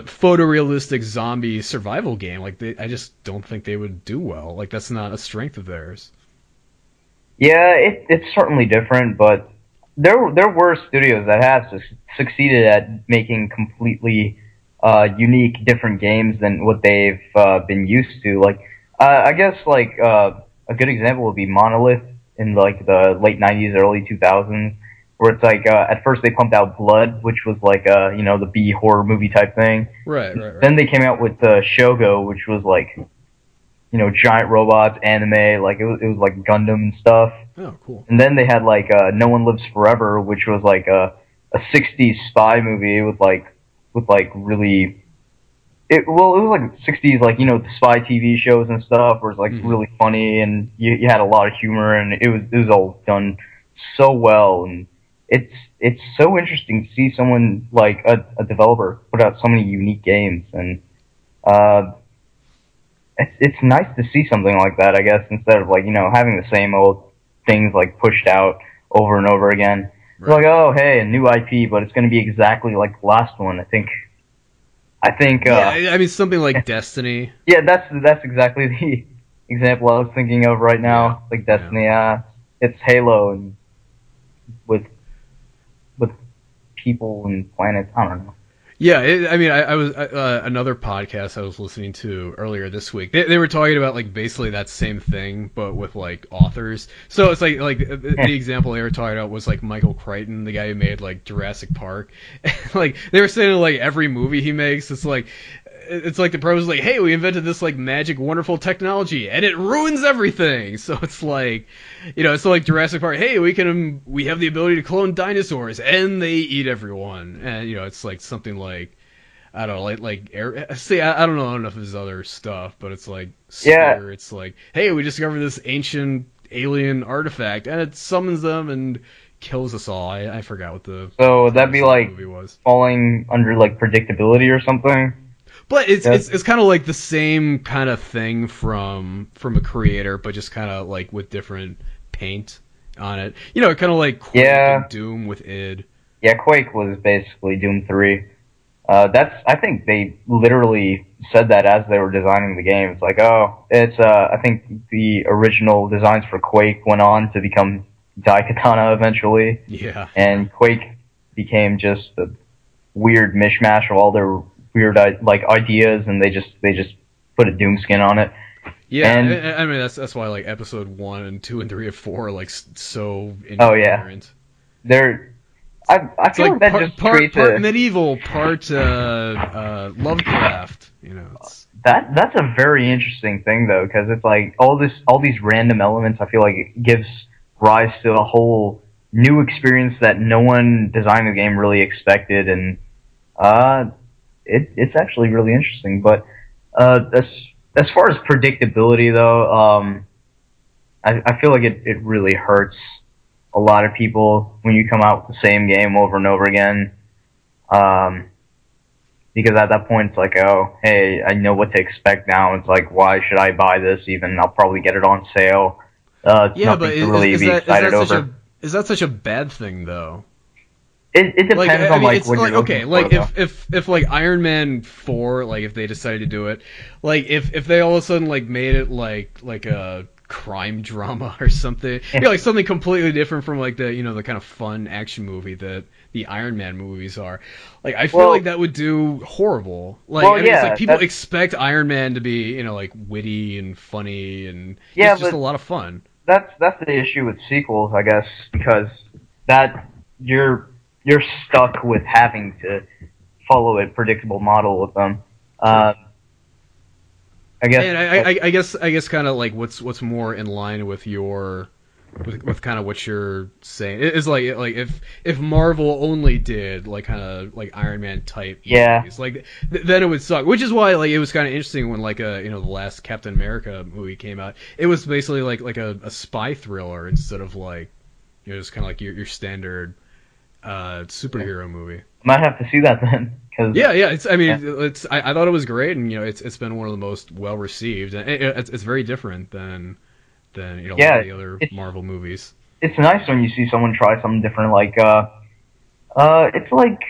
S1: photorealistic zombie survival game, like I just don't think they would do well. Like that's not a strength of theirs.
S2: Yeah, it's certainly different, but there were studios that have succeeded at making completely unique, different games than what they've been used to. Like, I guess like a good example would be Monolith in like the late '90s, early 2000s, where it's like at first they pumped out Blood, which was like you know, the B horror movie type thing.
S1: Right.
S2: Then they came out with Shogo, which was like, you know, giant robots, anime, like it was like Gundam and stuff.
S1: Oh, cool.
S2: And then they had like No One Lives Forever, which was like a '60s spy movie with like really. It was like '60s, like, you know, the spy TV shows and stuff, where it's like really funny and you had a lot of humor, and it was all done so well, and it's so interesting to see someone like a developer put out so many unique games, and it's nice to see something like that, I guess, instead of like, you know, having the same old things like pushed out over and over again. Right. It's like, oh hey, a new IP, but it's going to be exactly like the last one. I think.
S1: Yeah, I mean something like Destiny.
S2: Yeah, that's exactly the example I was thinking of right now. Yeah, like Destiny, it's Halo and with people and planets. I don't know.
S1: Yeah, I mean, I was another podcast I was listening to earlier this week. They were talking about like basically that same thing, but with like authors. So it's like the example they were talking about was like Michael Crichton, the guy who made like Jurassic Park. Like they were saying like every movie he makes, it's like the pros like, hey, we invented this like magic, wonderful technology, and it ruins everything. So it's like, you know, it's like Jurassic Park. Hey, we have the ability to clone dinosaurs, and they eat everyone. And you know, it's like something like, I don't know, I don't know enough of his other stuff, but it's like,
S2: yeah,
S1: it's like, hey, we discovered this ancient alien artifact, and it summons them and kills us all. I forgot what the
S2: so that'd be like
S1: movie was.
S2: Falling under like predictability or something.
S1: But it's kind of like the same kind of thing from a creator, but just kind of like with different paint on it. You know, kind of like Quake and Doom with id.
S2: Yeah, Quake was basically Doom 3. I think they literally said that as they were designing the game. It's like, I think the original designs for Quake went on to become Daikatana eventually.
S1: Yeah.
S2: And Quake became just a weird mishmash of all their weird ideas, and they just put a Doom skin on it.
S1: Yeah, and I mean that's why like episode 1 and 2 and 3 and 4 are like so incoherent.
S2: Oh yeah, I feel like that just creates
S1: part medieval, part Lovecraft. You know,
S2: that's a very interesting thing though, because it's like all these random elements. I feel like it gives rise to a whole new experience that no one designing the game really expected, and it's actually really interesting. But as far as predictability though, I feel like it really hurts a lot of people when you come out with the same game over and over again. Because at that point it's like, oh, hey, I know what to expect now. It's like, why should I buy this even? I'll probably get it on sale.
S1: Yeah, but is that such a bad thing though?
S2: It depends on what you're looking for,
S1: if like Iron Man 4, like if they decided to do it, like if they all of a sudden like made it like a crime drama or something, like something completely different from like the the kind of fun action movie that the Iron Man movies are. Like I feel like that would do horrible. Like it's like people expect Iron Man to be like witty and funny and it's just a lot of fun.
S2: That's the issue with sequels, I guess, because that you're stuck with having to follow a predictable model with them. I
S1: guess kind of like what's more in line with your with kind of what you're saying is like if Marvel only did like kind of like Iron Man type movies, like then it would suck. Which is why like it was kind of interesting when like the last Captain America movie came out. It was basically like a spy thriller instead of like just kind of like your standard superhero movie.
S2: I might have to see that then.
S1: I thought it was great, and it's been one of the most well received, and it's very different than a lot of the other Marvel movies.
S2: It's nice when you see someone try something different. Like it's like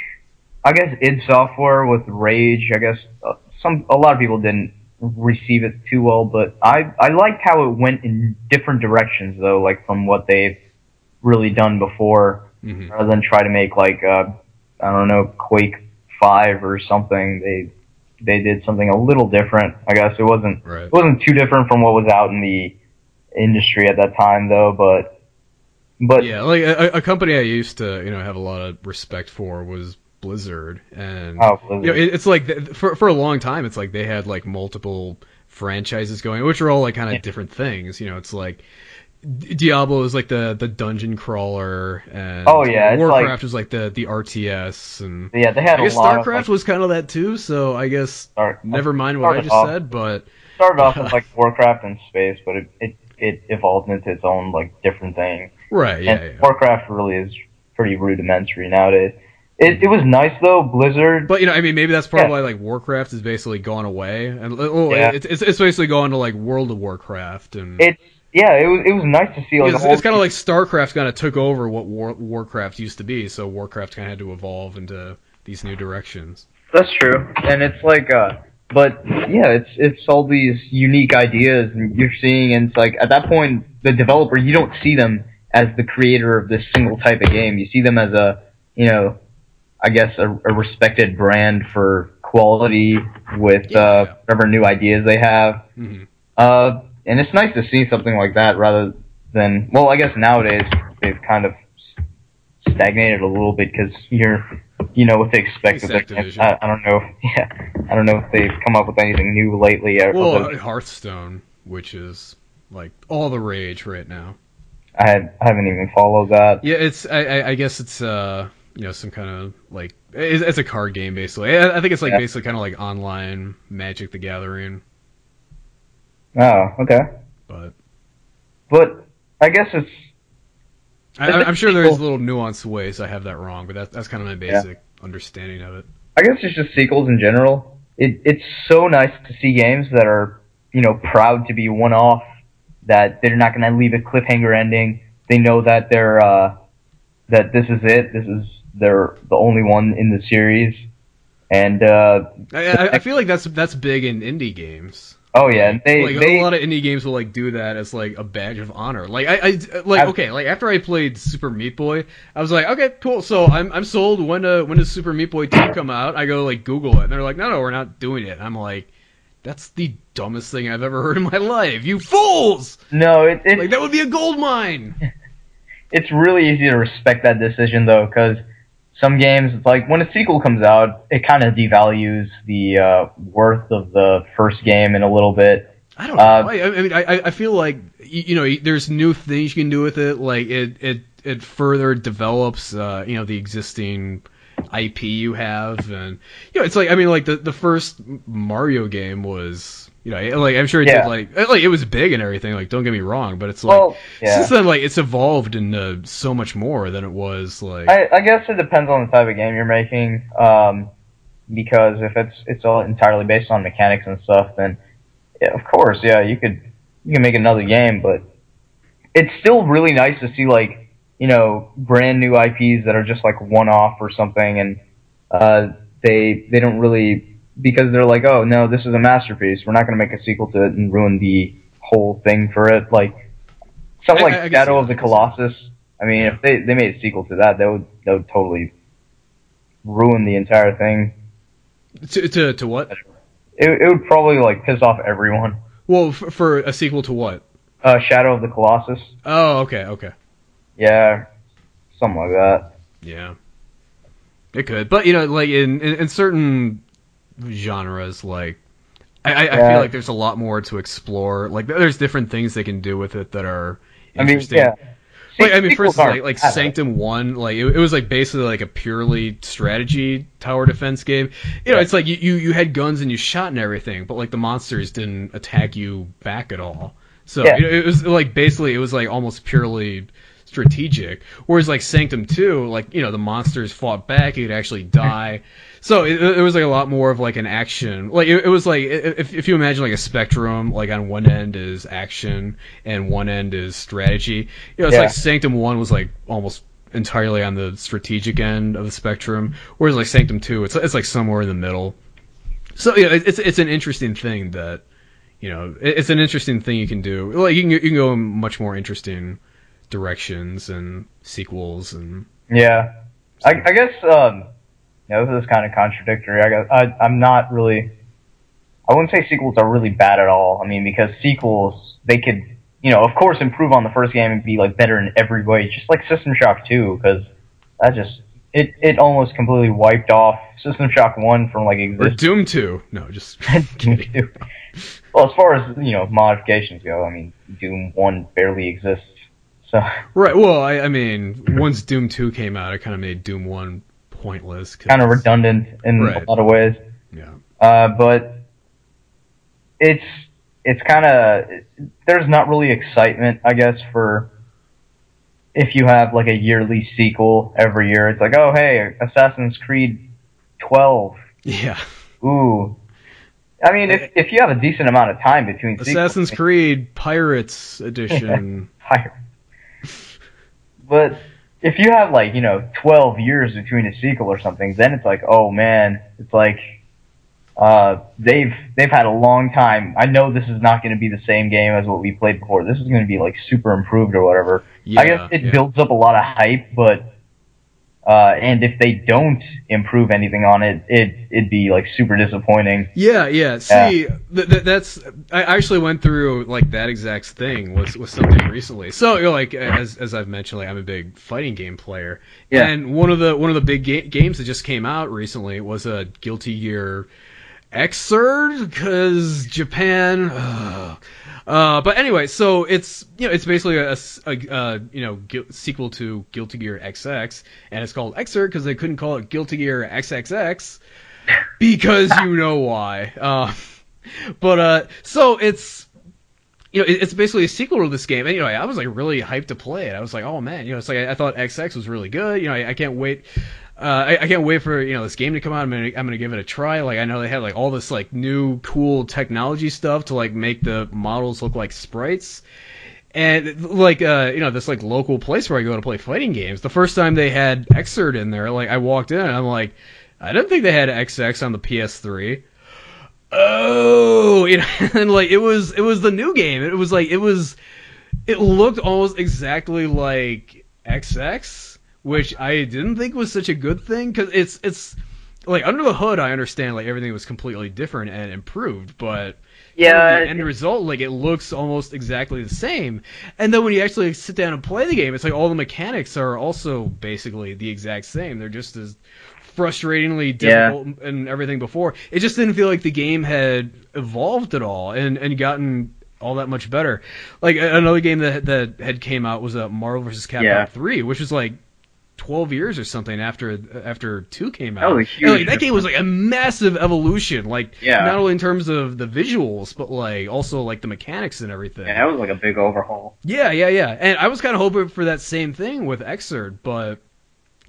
S2: I guess id Software with Rage. I guess a lot of people didn't receive it too well, but I liked how it went in different directions though, like from what they've really done before, rather than try to make like I don't know, Quake 5 or something. They did something a little different. I guess it wasn't too different from what was out in the industry at that time though, but
S1: yeah, like a company I used to have a lot of respect for was Blizzard, and
S2: Blizzard.
S1: It's like for a long time it's like they had like multiple franchises going, which are all like kind of different things. It's like Diablo is like the dungeon crawler, and Warcraft was like the RTS, and
S2: they had
S1: I guess StarCraft was kind of that too. So I guess never mind what I just said, but
S2: started off with like Warcraft in space, but it evolved into its own like different thing.
S1: Right. Yeah.
S2: Warcraft really is pretty rudimentary nowadays. It was nice though, Blizzard.
S1: But maybe that's part of why like Warcraft has basically gone away, and it's basically gone to like World of Warcraft, and
S2: it was nice to see. Like,
S1: it's kind of like StarCraft kind of took over what Warcraft used to be, so Warcraft kind of had to evolve into these new directions.
S2: That's true, and it's like, but yeah, it's all these unique ideas, and you're seeing, and it's like at that point, the developer, you don't see them as the creator of this single type of game. You see them as I guess a respected brand for quality with whatever new ideas they have. And it's nice to see something like that rather than, well, I guess nowadays they've kind of stagnated a little bit because you know what they expect. I don't know. I don't know if they've come up with anything new lately.
S1: Well, Hearthstone, which is like all the rage right now.
S2: I haven't even followed that.
S1: Yeah, I guess it's some kind of like it's a card game basically. I think it's like basically kind of like online Magic the Gathering.
S2: Oh, okay. But I guess it's.
S1: I'm sure there's little nuanced ways I have that wrong, but that's kind of my basic understanding of it.
S2: I guess it's just sequels in general. it's so nice to see games that are, proud to be one-off, that they're not going to leave a cliffhanger ending. They know that that this is it. They're the only one in the series, and
S1: I feel like that's big in indie games.
S2: oh yeah,
S1: A lot of indie games will like do that as like a badge of honor. Like like after I played Super Meat Boy, I was like, okay, cool. So I'm sold. When does Super Meat Boy 2 come out? I go like Google it, and they're like, no, we're not doing it. I'm like, that's the dumbest thing I've ever heard in my life. You fools!
S2: No,
S1: like that would be a gold mine.
S2: It's really easy to respect that decision though, because some games, it's like when a sequel comes out, it kind of devalues the worth of the first game in a little bit.
S1: I don't know. I mean, I feel like there's new things you can do with it. Like it further develops the existing IP you have, and it's like, I mean, like the first Mario game was, like I'm sure it did like it was big and everything. Like, don't get me wrong, but it's like since then, like it's evolved into so much more than it was. Like,
S2: I guess it depends on the type of game you're making, because if it's all entirely based on mechanics and stuff, then of course, you can make another game, but it's still really nice to see like, brand new IPs that are just like one-off or something, and they don't really, because they're like, oh no, this is a masterpiece, we're not going to make a sequel to it and ruin the whole thing for it. Like something like Shadow of the Colossus. I mean, if they made a sequel to that, that would totally ruin the entire thing.
S1: To what?
S2: It would probably like piss off everyone.
S1: Well, for a sequel to what?
S2: Shadow of the Colossus.
S1: Oh, okay.
S2: Yeah, something like that.
S1: Yeah, it could, but like in certain genres, like I feel like there's a lot more to explore. Like there's different things they can do with it that are interesting.
S2: I mean, yeah.
S1: Like, for instance, like Sanctum 1, like it was like basically like a purely strategy tower defense game. It's like you had guns and you shot and everything, but like the monsters didn't attack you back at all. So it was like basically it was like almost purely strategic. Whereas like Sanctum 2, like the monsters fought back, you'd actually die. So it was like a lot more of like an action. Like it was like if you imagine like a spectrum, like on one end is action and one end is strategy. It's like Sanctum 1 was like almost entirely on the strategic end of the spectrum, whereas like Sanctum 2, it's like somewhere in the middle. So it's an interesting thing that it's an interesting thing you can do. Like you can go in much more interesting directions and sequels and
S2: I guess this is kind of contradictory. I'm not really, I wouldn't say sequels are really bad at all. I mean, because sequels, they could of course improve on the first game and be like better in every way, just like System Shock 2, because that just it almost completely wiped off System Shock 1 from like existence.
S1: Or Doom 2. No, just kidding.
S2: Doom 2. Well, as far as modifications go, I mean, Doom 1 barely exists. So.
S1: Right. Well, I mean, once Doom 2 came out, it kind of made Doom 1 pointless.
S2: Kind of redundant in a lot of ways.
S1: Yeah.
S2: But it's kind of, there's not really excitement, I guess, for if you have like a yearly sequel every year. It's like, oh hey, Assassin's Creed 12.
S1: Yeah.
S2: Ooh. I mean, if you have a decent amount of time between
S1: Assassin's Creed Pirates Edition.
S2: Pirates. But if you have like 12 years between a sequel or something, then it's like, oh man, it's like they've had a long time. I know this is not going to be the same game as what we played before. This is going to be like super improved or whatever. Yeah, I guess it builds up a lot of hype, but and if they don't improve anything on it, it'd be like super disappointing.
S1: Yeah. See, that's I actually went through like that exact thing with something recently. So like as I've mentioned, like I'm a big fighting game player, and one of the big games that just came out recently was a Guilty Gear Xrd, because Japan. But anyway, so it's it's basically a sequel to Guilty Gear XX, and it's called Xrd because they couldn't call it Guilty Gear XXX because you know why. So it's it's basically a sequel to this game, and I was like really hyped to play it. I was like, oh man, it's like I thought XX was really good. I can't wait. I can't wait for this game to come out. I'm gonna give it a try. Like I know they had like all this like new cool technology stuff to like make the models look like sprites. And like this like local place where I go to play fighting games. The first time they had Xrd in there, like I walked in and I'm like, I didn't think they had XX on the PS3. Oh, and like it was the new game. It was like it looked almost exactly like XX, which I didn't think was such a good thing because it's like under the hood I understand like everything was completely different and improved, but
S2: Yeah,
S1: the end result, like it looks almost exactly the same. And then when you actually sit down and play the game, it's like all the mechanics are also basically the exact same. They're just as frustratingly difficult and everything before. It just didn't feel like the game had evolved at all and gotten all that much better. Like another game that had came out was Marvel vs. Capcom 3, which was like 12 years or something after 2 came out.
S2: That was huge.
S1: Like, that game was like a massive evolution, like not only in terms of the visuals, but like also like the mechanics and everything.
S2: Yeah, that was like a big overhaul.
S1: Yeah. And I was kind of hoping for that same thing with Xrd, but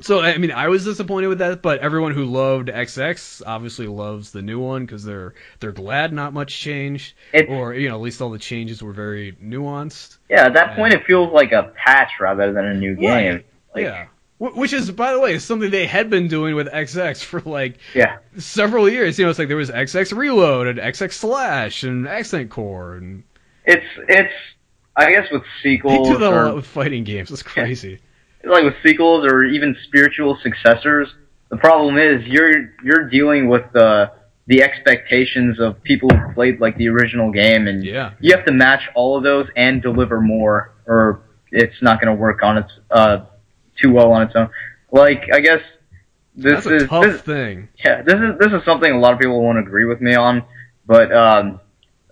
S1: so I mean I was disappointed with that, but everyone who loved XX obviously loves the new one because they're glad not much changed, or at least all the changes were very nuanced.
S2: Yeah, at that point it feels like a patch rather than a new game.
S1: Right. Like, which is, by the way, something they had been doing with XX for like several years. It's like there was XX Reload and XX Slash and Accent Core, and
S2: it's I guess with sequels.
S1: They do that a lot with fighting games. It's crazy.
S2: Like with sequels or even spiritual successors, the problem is you're dealing with the expectations of people who played like the original game, and you have to match all of those and deliver more, or it's not going to work on its too well on its own. Like, I guess
S1: that's a tough thing.
S2: Yeah, this is something a lot of people won't agree with me on, but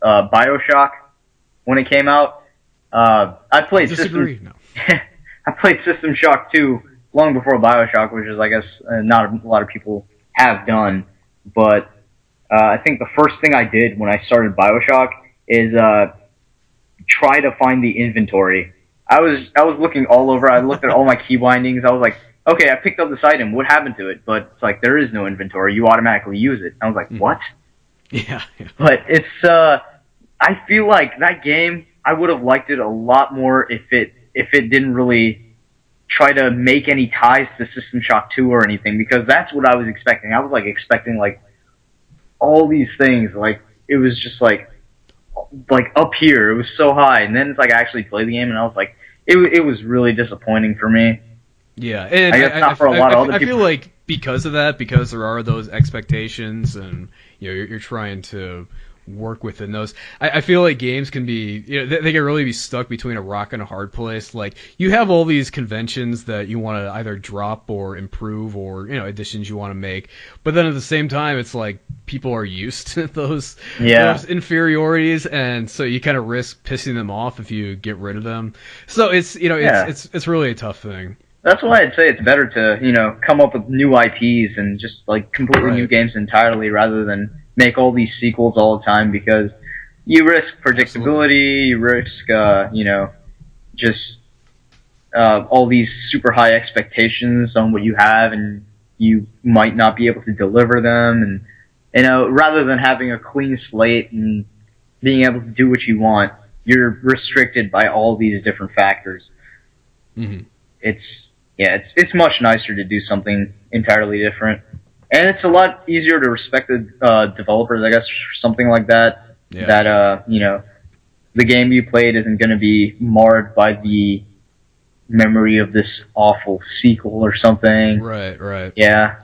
S2: BioShock, when it came out, I played I played System Shock 2 long before BioShock, which is, I guess, not a lot of people have done, but I think the first thing I did when I started BioShock is try to find the inventory. I was looking all over. I looked at all my key bindings. I was like, okay, I picked up this item. What happened to it? But it's like there is no inventory. You automatically use it. I was like, what?
S1: Yeah.
S2: But it's I feel like that game, I would have liked it a lot more if it didn't really try to make any ties to System Shock 2 or anything, because that's what I was expecting. I was like expecting like all these things. Like it was just like up here. It was so high, and then it's like I actually played the game, and I was like, it was really disappointing for me.
S1: Yeah, and
S2: I guess not for a lot of other people.
S1: I feel like because of that, because there are those expectations, and you're trying to work within those. I feel like games can be, they can really be stuck between a rock and a hard place. Like you have all these conventions that you want to either drop or improve, or additions you want to make, but then at the same time, it's like people are used to those inferiorities, and so you kind of risk pissing them off if you get rid of them. So it's it's really a tough thing.
S2: That's why I'd say it's better to come up with new IPs and just like completely new games entirely, rather than make all these sequels all the time, because you risk predictability, you risk just all these super high expectations on what you have, and you might not be able to deliver them, and rather than having a clean slate and being able to do what you want, you're restricted by all these different factors.
S1: Mm-hmm.
S2: It's much nicer to do something entirely different. And it's a lot easier to respect the developers, I guess, for something like that. Yeah. That, the game you played isn't going to be marred by the memory of this awful sequel or something.
S1: Right.
S2: Yeah.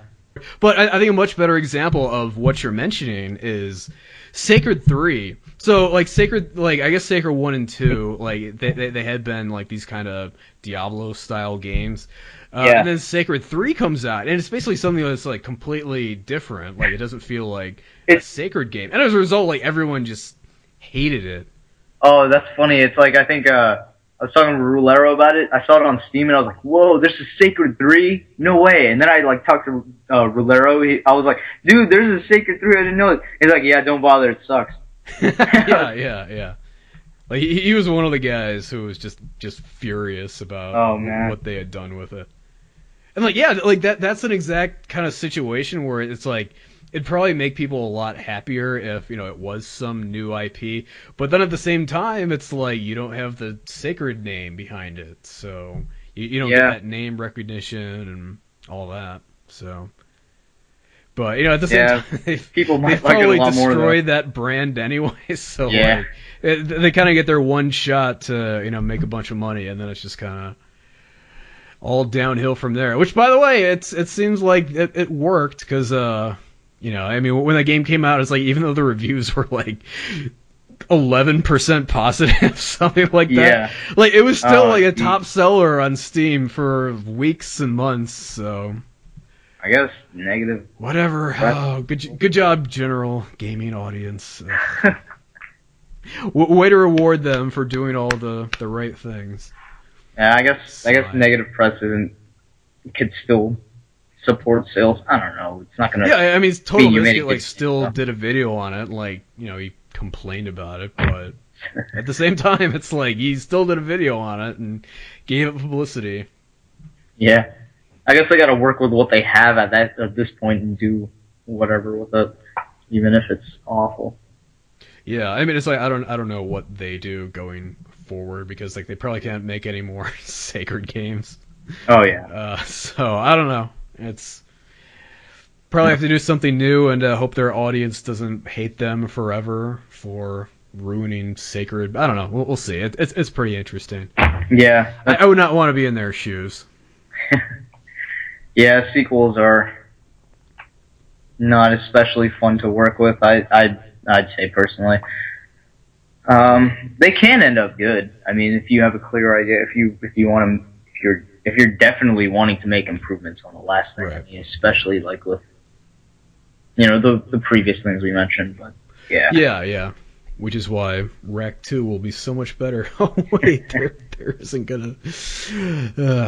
S1: But I think a much better example of what you're mentioning is Sacred 3. So, like, I guess Sacred 1 and 2, like, they had been, like, these kind of Diablo-style games. And then Sacred 3 comes out, and it's basically something that's, like, completely different. Like, it doesn't feel like a Sacred game. And as a result, like, everyone just hated it.
S2: Oh, that's funny. It's like, I think, I was talking to Rulero about it. I saw it on Steam, and I was like, whoa, this is Sacred 3? No way. And then I, like, talked to Rulero. I was like, dude, there's a Sacred 3. I didn't know it. He's like, yeah, don't bother. It sucks.
S1: Yeah. Like, he was one of the guys who was just furious about what they had done with it. And like, yeah, like that's an exact kind of situation where it's like it'd probably make people a lot happier if, it was some new IP. But then at the same time, it's like you don't have the sacred name behind it. So you don't get that name recognition and all that. So, but at the same time,
S2: people might
S1: they've
S2: like
S1: probably
S2: it a lot more,
S1: destroyed that brand anyway. So
S2: yeah,
S1: like, they kind of get their one shot to make a bunch of money, and then it's just kind of all downhill from there. Which, by the way, it seems like it worked because I mean, when that game came out, it's like even though the reviews were like 11% positive, something like that.
S2: Yeah.
S1: Like it was still like a top seller on Steam for weeks and months. So
S2: I guess negative.
S1: Whatever. Oh, good job, general gaming audience. Way to reward them for doing all the right things.
S2: Yeah, I guess negative press could still support sales. I don't know. It's not gonna.
S1: Yeah, I mean, Total Biscuit like still did a video on it, like he complained about it, but at the same time, it's like he still did a video on it and gave it publicity.
S2: Yeah, I guess they got to work with what they have at this point and do whatever with it, even if it's awful.
S1: Yeah, I mean, it's like I don't know what they do going forward because like they probably can't make any more sacred games.
S2: Oh yeah.
S1: So I don't know. It's probably have to do something new and hope their audience doesn't hate them forever for ruining sacred. I don't know. We'll see. It's pretty interesting.
S2: Yeah.
S1: I would not want to be in their shoes.
S2: Yeah, sequels are not especially fun to work with. I'd say personally. They can end up good. I mean, if you have a clear idea, if you're definitely wanting to make improvements on the last thing, right. I mean, especially like with the previous things we mentioned, but yeah.
S1: Yeah. Which is why Wrack 2 will be so much better. Oh wait, there isn't gonna.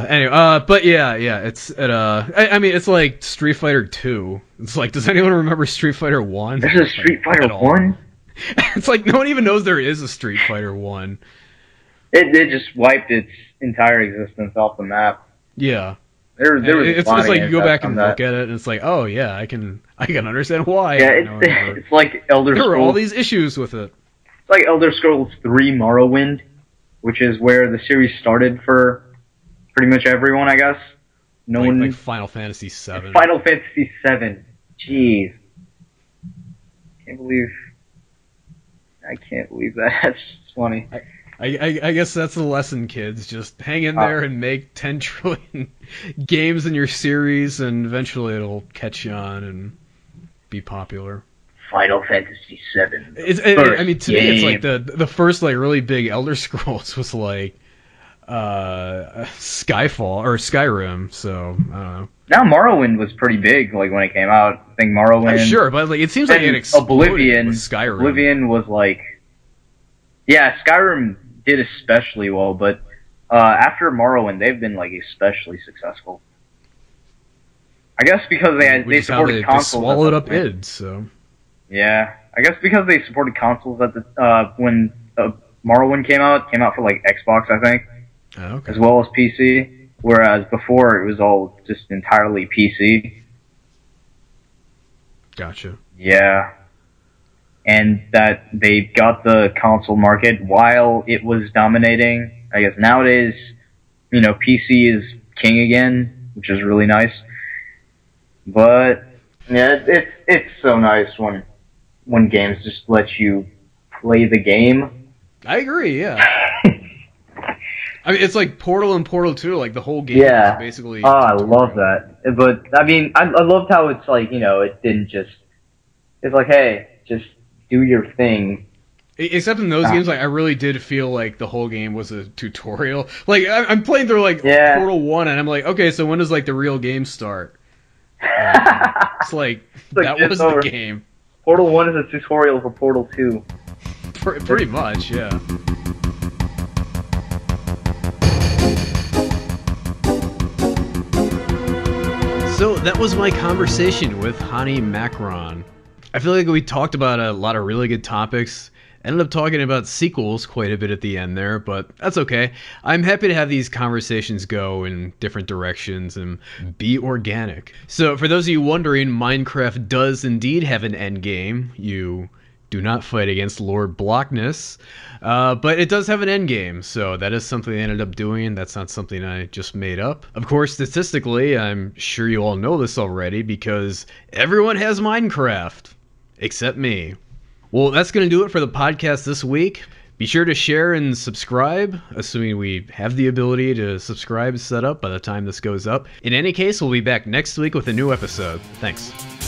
S1: Anyway, but yeah, it's I mean, it's like Street Fighter 2. It's like, does anyone remember Street Fighter 1?
S2: There's a Street Fighter 1.
S1: It's like no one even knows there is a Street Fighter 1.
S2: It just wiped its entire existence off the map.
S1: Yeah.
S2: It's
S1: like you go back and look at it, and it's like, oh yeah, I can understand why.
S2: Yeah, it's like Elder Scrolls.
S1: There were all these issues with it.
S2: It's like Elder Scrolls 3 Morrowind, which is where the series started for pretty much everyone, I guess.
S1: Like Final Fantasy 7.
S2: Final Fantasy 7. Jeez. I can't believe that. That's funny.
S1: I guess that's the lesson, kids. Just hang in there and make 10 trillion games in your series, and eventually it'll catch on and be popular.
S2: Final Fantasy VII.
S1: I mean, to me, it's like the first like really big Elder Scrolls was like Skyfall or Skyrim. So I don't know.
S2: Now Morrowind was pretty big, like when it came out. I think Morrowind.
S1: Sure, but like it seems like it exploded with Skyrim.
S2: Oblivion was like, yeah, Skyrim did especially well, but after Morrowind, they've been like especially successful. I guess because they supported consoles.
S1: They swallowed up id, so.
S2: Yeah, I guess because they supported consoles at the when Morrowind came out for like Xbox, I think,
S1: okay.
S2: As well as PC. Whereas before it was all just entirely PC.
S1: Gotcha.
S2: Yeah, and that they got the console market while it was dominating. I guess nowadays, PC is king again, which is really nice. But yeah, it's so nice when games just let you play the game.
S1: I agree, yeah. I mean, it's like Portal and Portal 2, like the whole game is basically...
S2: Oh, I love that. But, I mean, I loved how it's like, it didn't just... It's like, hey, just do your thing.
S1: Except in those games, like, I really did feel like the whole game was a tutorial. Like, I'm playing through, like, Portal 1, and I'm like, okay, so when does, like, the real game start? It's like that was the game.
S2: Portal 1 is a tutorial for Portal 2.
S1: Pretty much, yeah. So that was my conversation with Hani Makron. I feel like we talked about a lot of really good topics. Ended up talking about sequels quite a bit at the end there, but that's okay. I'm happy to have these conversations go in different directions and be organic. So, for those of you wondering, Minecraft does indeed have an end game. You do not fight against Lord Blockness, but it does have an end game, so that is something they ended up doing. That's not something I just made up. Of course, statistically, I'm sure you all know this already because everyone has Minecraft, except me. Well, that's going to do it for the podcast this week. Be sure to share and subscribe, assuming we have the ability to subscribe set up by the time this goes up. In any case, we'll be back next week with a new episode. Thanks.